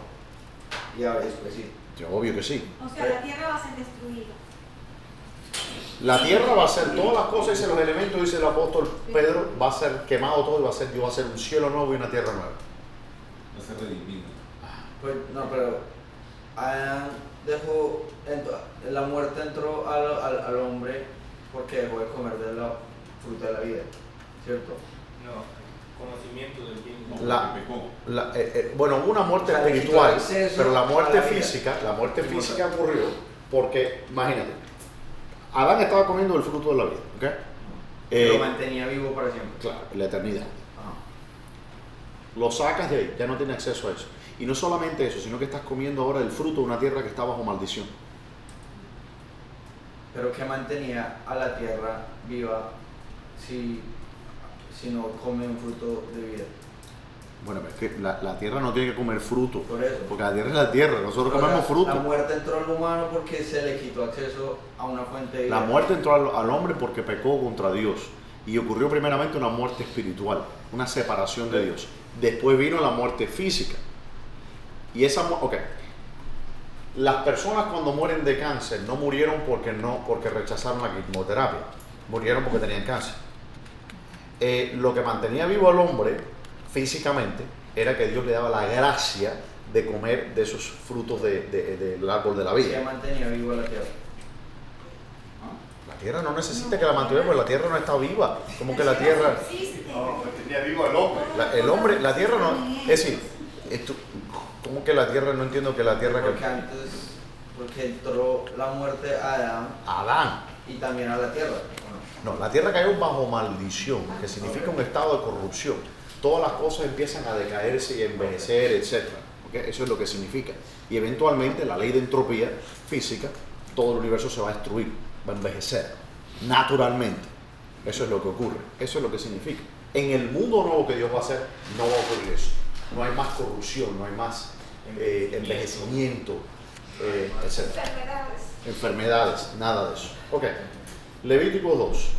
S8: Y ahora después sí.
S1: Obvio que sí.
S5: O sea, la tierra va a ser destruida.
S1: La tierra va a ser todas las cosas, dice los elementos, dice el apóstol Pedro, va a ser quemado todo y Dios va a ser un cielo nuevo y una tierra nueva.
S3: Va a ser redimido.
S8: Pues no, pero Adán dejó, la muerte entró al hombre porque dejó de comer de la fruta de la vida, ¿cierto?
S4: No, conocimiento del bien.
S1: Bueno, hubo una muerte
S8: O sea,
S1: espiritual,
S8: quitó acceso
S1: pero la muerte
S8: a la vida.
S1: física ocurrió porque, imagínate, Adán estaba comiendo el fruto de la vida, ¿ok?
S8: Lo mantenía vivo para siempre.
S1: Claro, la eternidad.
S8: Ajá.
S1: Lo sacas de ahí, ya no tiene acceso a eso. Y no solamente eso, sino que estás comiendo ahora el fruto de una tierra que está bajo maldición.
S8: Pero que mantenía a la tierra viva si no come un fruto de vida.
S1: Bueno, es que la tierra no tiene que comer fruto,
S8: Por eso.
S1: porque la tierra es la tierra, nosotros
S8: O sea,
S1: comemos fruto.
S8: La muerte entró al humano porque se le quitó acceso a una fuente de vida.
S1: La muerte entró al hombre porque pecó contra Dios. Y ocurrió primeramente una muerte espiritual, una separación de Dios. Después vino la muerte física. Y esa las personas cuando mueren de cáncer no murieron porque rechazaron la quimioterapia, murieron porque tenían cáncer. Lo que mantenía vivo al hombre físicamente era que Dios le daba la gracia de comer de esos frutos del árbol de la vida.
S8: Que mantenía vivo a la tierra.
S1: La tierra no necesita que la mantuviera porque la tierra no está viva. Como que la tierra...
S6: No, tenía vivo al hombre.
S1: La tierra no... Es decir, ¿cómo que la tierra? No entiendo que la tierra...
S8: Porque entró la muerte a
S1: Adán.
S8: y también a la tierra.
S1: No, la tierra cayó bajo maldición, que significa un estado de corrupción. Todas las cosas empiezan a decaerse y a envejecer, etc. ¿Okay? Eso es lo que significa. Y eventualmente la ley de entropía física, todo el universo se va a destruir, va a envejecer, naturalmente. Eso es lo que ocurre, eso es lo que significa. En el mundo nuevo que Dios va a hacer, no va a ocurrir eso. No hay más corrupción, no hay más envejecimiento, etc. Enfermedades, nada de eso. Ok, Levítico 2.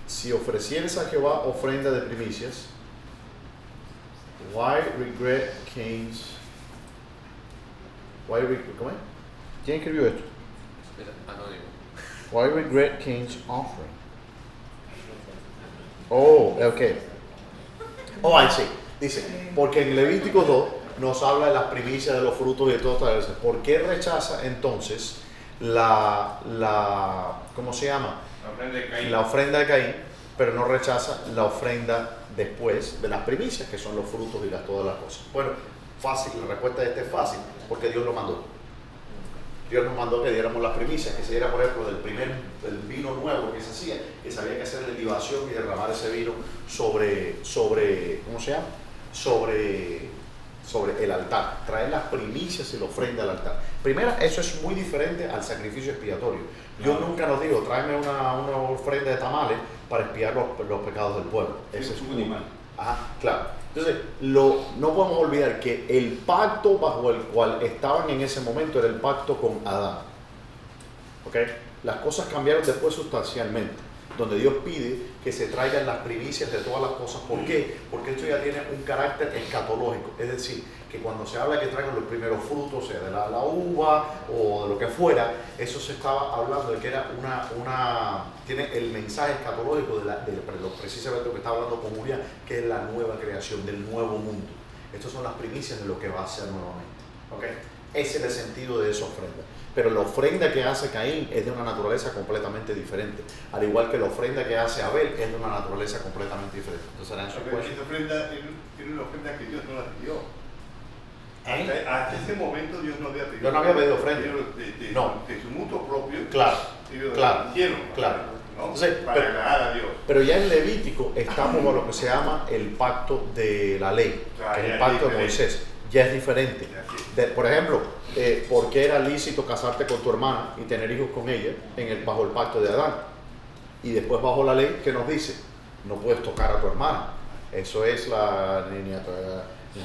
S1: Si ofrecieres a Jehová ofrenda de primicias, why regret Cain's... ¿Cómo es? ¿Quién escribió esto?
S9: Anónimo.
S1: Why regret Cain's offering? Oh, ok. Oh, ahí sí. Dice, porque en Levítico 2 nos habla de las primicias de los frutos y de todas estas cosas. ¿Por qué rechaza entonces ¿cómo se llama? La ofrenda de Caín, pero no rechaza la ofrenda después de las primicias, que son los frutos y todas las cosas? Bueno, fácil, la respuesta de este es fácil, porque Dios lo mandó. Dios nos mandó que diéramos las primicias, que se diera, por ejemplo, del vino nuevo que se hacía, que se había que hacer la libación y derramar ese vino sobre ¿cómo se llama? Sobre el altar, traer las primicias y la ofrenda al altar. Primero, eso es muy diferente al sacrificio expiatorio. Dios nunca nos dijo, tráeme una ofrenda de tamales para expiar los pecados del pueblo. Ese es un animal. Ajá, claro. Entonces, no podemos olvidar que el pacto bajo el cual estaban en ese momento era el pacto con Adán. ¿Ok? Las cosas cambiaron después sustancialmente, donde Dios pide que se traigan las primicias de todas las cosas. ¿Por qué? Porque esto ya tiene un carácter escatológico. Es decir, que cuando se habla que traigan los primeros frutos, sea de la uva o de lo que fuera, eso se estaba hablando de que era tiene el mensaje escatológico precisamente lo que está hablando con Julián, que es la nueva creación del nuevo mundo. Estas son las primicias de lo que va a ser nuevamente. ¿Okay? Ese es el sentido de esa ofrenda. Pero la ofrenda que hace Caín es de una naturaleza completamente diferente. Al igual que la ofrenda que hace Abel es de una naturaleza completamente diferente. Entonces,
S6: esa ofrenda tiene una ofrenda que Dios no la pidió. Hasta ese momento Dios no había pedido.
S1: Yo no había pedido ofrenda.
S6: De su mutuo propio.
S1: Claro. Claro.
S6: ¿no?
S1: Entonces,
S6: para agradar a Dios.
S1: Pero ya en Levítico estamos con lo que se llama el pacto de la ley, que es el pacto de Moisés. Ya es diferente. Por ejemplo, ¿por qué era lícito casarte con tu hermana y tener hijos con ella bajo el pacto de Adán? Y después bajo la ley, ¿qué nos dice? No puedes tocar a tu hermana. Eso es ni a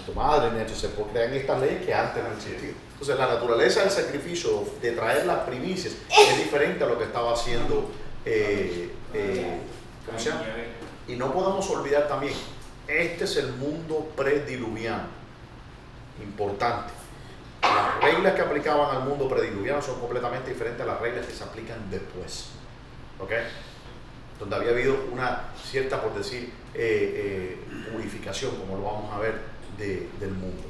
S1: tu madre, ni a tu... Se crean estas leyes que antes no existían. Entonces, la naturaleza del sacrificio, de traer las primicias, es diferente a lo que estaba haciendo, ¿cómo se llama? Y no podemos olvidar también, este es el mundo prediluviano. Importante. Las reglas que aplicaban al mundo prediluviano son completamente diferentes a las reglas que se aplican después. ¿Ok? Donde había habido una cierta, por decir, purificación, como lo vamos a ver, del mundo.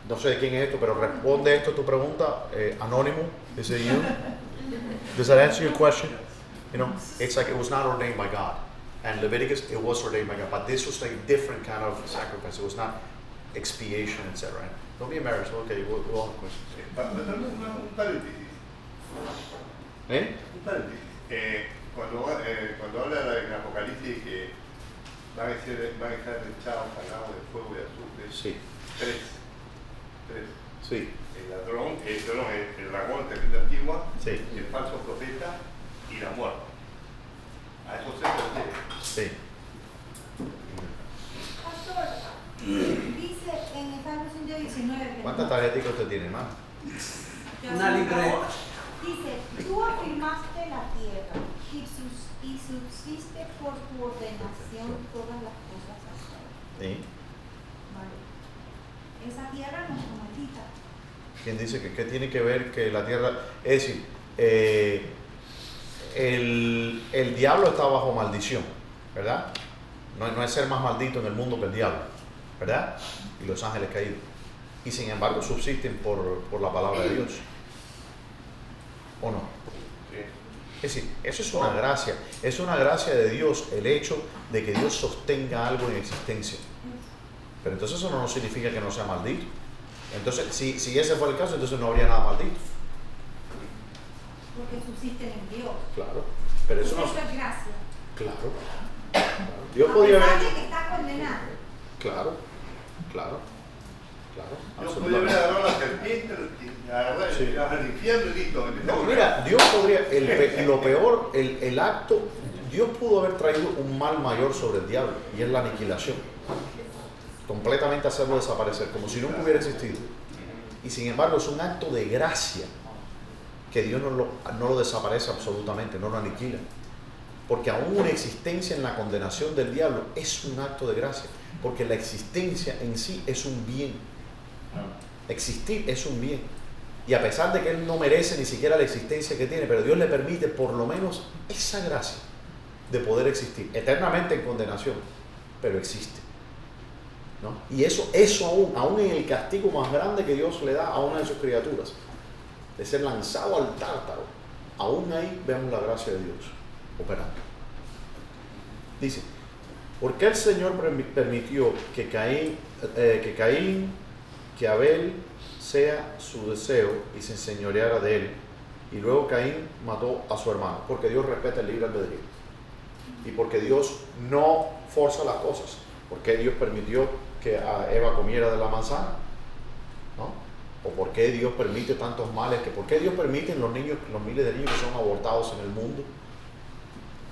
S1: No sé de quién es esto, pero responde esto tu pregunta, anónimo. Is it you? Does that answer your question? You know, it's like it was not ordained by God. And Leviticus, it was ordained by God. But this was a different kind of sacrifice. It was not expiation, etc. Right? Don't be embarrassed. Okay, we'll have questions.
S6: Un paréntesis. Un paréntesis. Cuando habla en Apocalipsis que van a estar echados al lago de fuego y azufre.
S1: Sí.
S6: Tres.
S1: Sí.
S6: El dragón, serpiente antigua,
S1: sí.
S6: El falso profeta y la muerte. A eso se refiere.
S1: Sí.
S5: Pastor, dice en el Salmo 119.
S1: ¿Cuántas tarjetas usted tiene, hermano?
S7: Una libreta.
S5: Dice, tú afirmaste la tierra y subsiste por tu ordenación todas las cosas actuales.
S1: Sí.
S5: Vale. Esa tierra no está maldita.
S1: ¿Quién dice que qué tiene que ver que la tierra? Es decir, el diablo está bajo maldición, ¿verdad? No es ser más maldito en el mundo que el diablo, ¿verdad? Y los ángeles caídos. Y sin embargo subsisten por la palabra de Dios. ¿O no? Es decir, eso es una gracia. Es una gracia de Dios el hecho de que Dios sostenga algo en existencia. Pero entonces eso no significa que no sea maldito. Entonces, si ese fue el caso, entonces no habría nada maldito.
S5: Porque subsisten en Dios.
S1: Claro. Pero eso no
S5: es gracia.
S1: Claro. Dios podría haber...
S5: que está condenado.
S1: Claro. Dios podría, lo peor, el acto, Dios pudo haber traído un mal mayor sobre el diablo, y es la aniquilación. Completamente hacerlo desaparecer, como si nunca hubiera existido. Y sin embargo es un acto de gracia, que Dios no lo desaparece absolutamente, no lo aniquila. Porque aún una existencia en la condenación del diablo es un acto de gracia, porque la existencia en sí es un bien. Existir es un bien. Y a pesar de que él no merece ni siquiera la existencia que tiene, pero Dios le permite por lo menos esa gracia de poder existir, eternamente en condenación, pero existe, ¿no? Y eso aún en el castigo más grande que Dios le da a una de sus criaturas, de ser lanzado al tártaro, aún ahí vemos la gracia de Dios operando. Dice, ¿por qué el Señor permitió que Abel sea su deseo y se enseñoreara de él, y luego Caín mató a su hermano? Porque Dios respeta el libre albedrío y porque Dios no forza las cosas. ¿Por qué Dios permitió que a Eva comiera de la manzana? ¿No? ¿O por qué Dios permite tantos males? ¿Por qué Dios permite los miles de niños que son abortados en el mundo?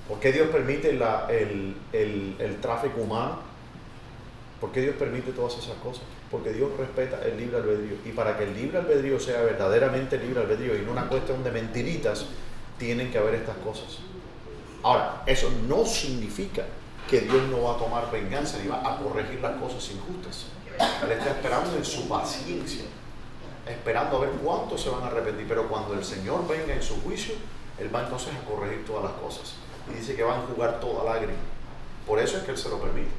S1: ¿Por qué Dios permite el tráfico humano? ¿Por qué Dios permite todas esas cosas? Porque Dios respeta el libre albedrío. Y para que el libre albedrío sea verdaderamente libre albedrío y no una cuestión de mentiritas, tienen que haber estas cosas. Ahora, eso no significa que Dios no va a tomar venganza ni va a corregir las cosas injustas. Él está esperando en su paciencia, esperando a ver cuántos se van a arrepentir. Pero cuando el Señor venga en su juicio, Él va entonces a corregir todas las cosas. Y dice que va a enjugar toda lágrima. Por eso es que Él se lo permite.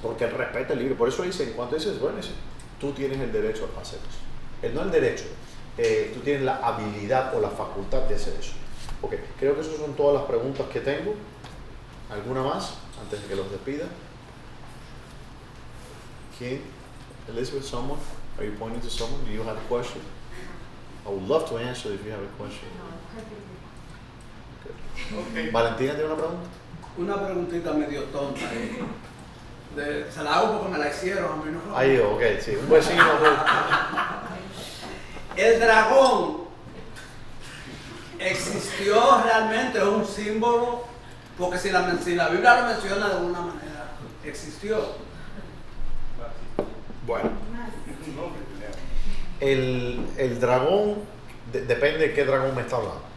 S1: Porque Él respeta el libre. Por eso dice, en cuanto dices, bueno, dice, tú tienes el derecho a hacer eso. Él no el derecho, tú tienes la habilidad o la facultad de hacer eso. Ok, creo que esas son todas las preguntas que tengo. ¿Alguna más antes de que los despida? ¿Quién? Elizabeth, someone? Are you pointing to someone? Do you have a question? I would love to answer if you have a question. Okay. Valentina, ¿tiene una pregunta?
S7: Una preguntita medio tonta. Se la hago porque me la hicieron, a mí no.
S1: Ahí, ok, sí, un vecino.
S7: El dragón existió realmente, es un símbolo, porque si la Biblia lo menciona de alguna manera, existió.
S1: Bueno, el dragón, depende de qué dragón me está hablando.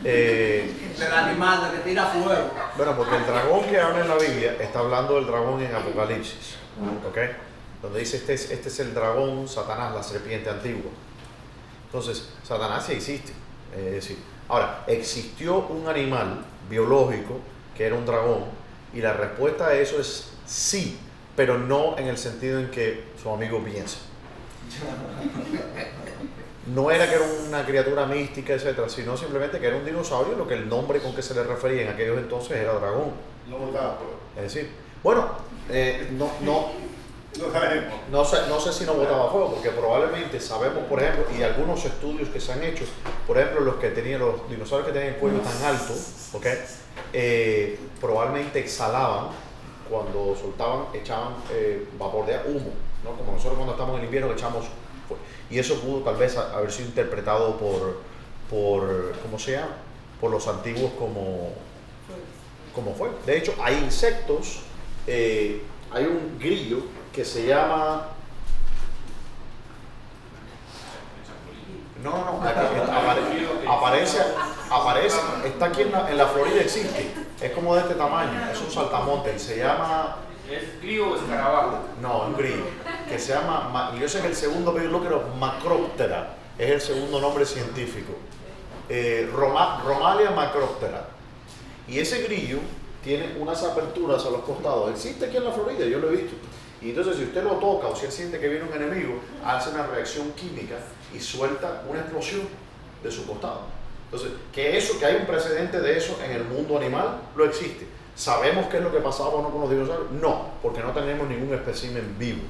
S7: Del animal, de que tira fuego.
S1: Bueno, porque el dragón que habla en la Biblia está hablando del dragón en Apocalipsis, ¿ok? Donde dice este es el dragón, Satanás, la serpiente antigua. Entonces, Satanás sí existe. Es decir, ahora, existió un animal biológico que era un dragón, y la respuesta a eso es sí, pero no en el sentido en que su amigo piensa. No era que era una criatura mística, etcétera, sino simplemente que era un dinosaurio, lo que el nombre con que se le refería en aquellos entonces era dragón.
S6: No votaba fuego.
S1: Es decir, bueno, no sé si no botaba fuego, porque probablemente sabemos, por ejemplo, y algunos estudios que se han hecho, por ejemplo, los dinosaurios que tenían el cuello tan alto, ¿okay? Probablemente exhalaban cuando soltaban, echaban vapor de humo, ¿no? Como nosotros cuando estamos en el invierno echamos fuego. Y eso pudo tal vez haber sido interpretado por ¿cómo se llama? Por los antiguos como fuego. De hecho, hay insectos, hay un grillo que se llama... Aparece, está aquí en la Florida, existe. Es como de este tamaño, es un saltamonte y se llama...
S4: ¿Es grillo o escarabajo?
S1: No, un grillo, que se llama, yo sé que el segundo pero Macroptera, es el segundo nombre científico. Romalia macroptera. Y ese grillo tiene unas aperturas a los costados. Existe aquí en la Florida, yo lo he visto. Y entonces si usted lo toca o si él siente que viene un enemigo, hace una reacción química y suelta una explosión de su costado. Entonces, que hay un precedente de eso en el mundo animal, lo existe. ¿Sabemos qué es lo que pasaba o no con los dinosaurios? No, porque no tenemos ningún espécimen vivo.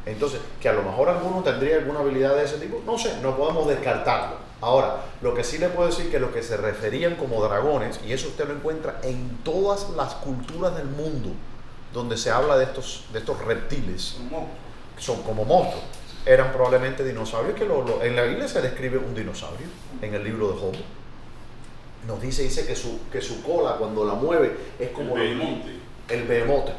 S1: Entonces, que a lo mejor alguno tendría alguna habilidad de ese tipo, no sé, no podemos descartarlo. Ahora, lo que sí le puedo decir que lo que se referían como dragones, y eso usted lo encuentra en todas las culturas del mundo, donde se habla de estos reptiles, son como monstruos. eran probablemente dinosaurios, que en la Biblia se describe un dinosaurio, en el libro de Job. Nos dice que su cola cuando la mueve es como el behemote.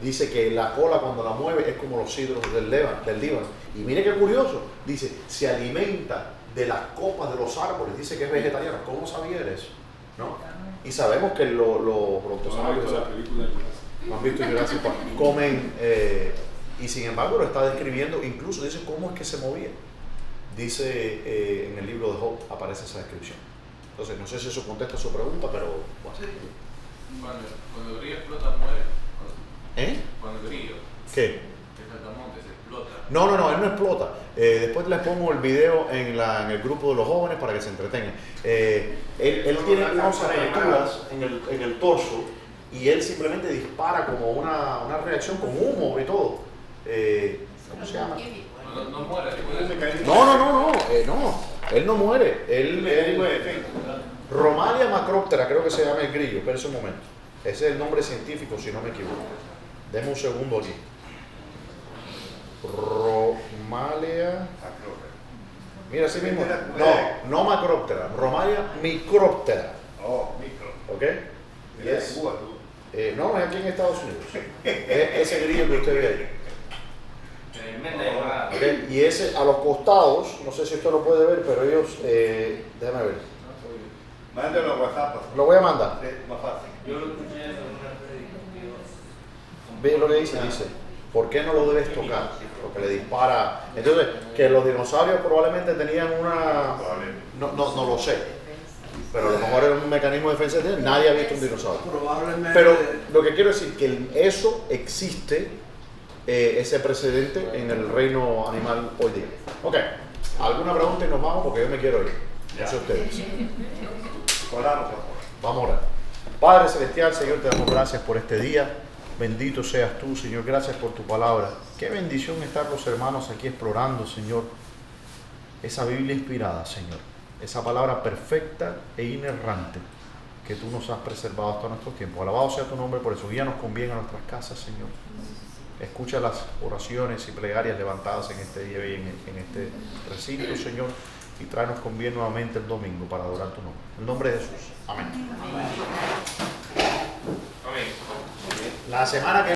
S1: Dice que la cola cuando la mueve es como los cedros del Líbano. Y mire qué curioso, dice, se alimenta de las copas de los árboles, dice que es vegetariano. ¿Cómo sabía eso? ¿No? Y sabemos que los brontosaurios no han visto Jurassic Park, comen, y sin embargo lo está describiendo, incluso dice cómo es que se movía. Dice en el libro de Job aparece esa descripción. Entonces, no sé si eso contesta su pregunta, pero bueno.
S9: Cuando el grillo explota, muere. Cuando el grillo.
S1: ¿Qué?
S9: El saltamontes explota.
S1: No, él no explota. Después les pongo el video en el grupo de los jóvenes para que se entretengan. Él tiene unas aperturas en el torso y él simplemente dispara como una reacción con humo y todo. ¿Cómo se llama?
S9: No muere.
S1: No, él no muere. Romalia macroptera, creo que se llama el grillo. Espera un momento. Ese es el nombre científico, si no me equivoco. Deme un segundo aquí. Romalia. Mira, así mismo. No macroptera. Romalia microptera. ¿Ok? Y es aquí en Estados Unidos. Ese grillo que usted ve ahí. Okay. Y ese a los costados, no sé si usted lo puede ver, pero ellos, déjame ver.
S6: Mándalo a WhatsApp.
S1: Lo voy a mandar.
S6: Más fácil.
S9: Yo lo escuché en una predicción.
S1: Ve lo que dice, ¿por qué no lo debes tocar? Porque le dispara. Entonces, que los dinosaurios probablemente tenían una... No lo sé. Pero a lo mejor era un mecanismo de defensa. Nadie ha visto un dinosaurio.
S7: Probablemente.
S1: Pero lo que quiero decir que eso existe, ese precedente en el reino animal hoy día. Ok, ¿alguna pregunta y nos vamos? Porque yo me quiero ir. No sé ustedes.
S6: Oramos, por favor.
S1: Vamos a orar. Padre Celestial, Señor, te damos gracias por este día. Bendito seas tú, Señor. Gracias por tu palabra. Qué bendición estar los hermanos aquí explorando, Señor, esa Biblia inspirada, Señor. Esa palabra perfecta e inerrante que tú nos has preservado hasta nuestro tiempo. Alabado sea tu nombre por eso. Guíanos con bien a nuestras casas, Señor. Escucha las oraciones y plegarias levantadas en este día y en este recinto, Señor. Y tráenos con bien nuevamente el domingo para adorar tu nombre. En el nombre de Jesús. Amén.
S4: Amén.
S1: La semana que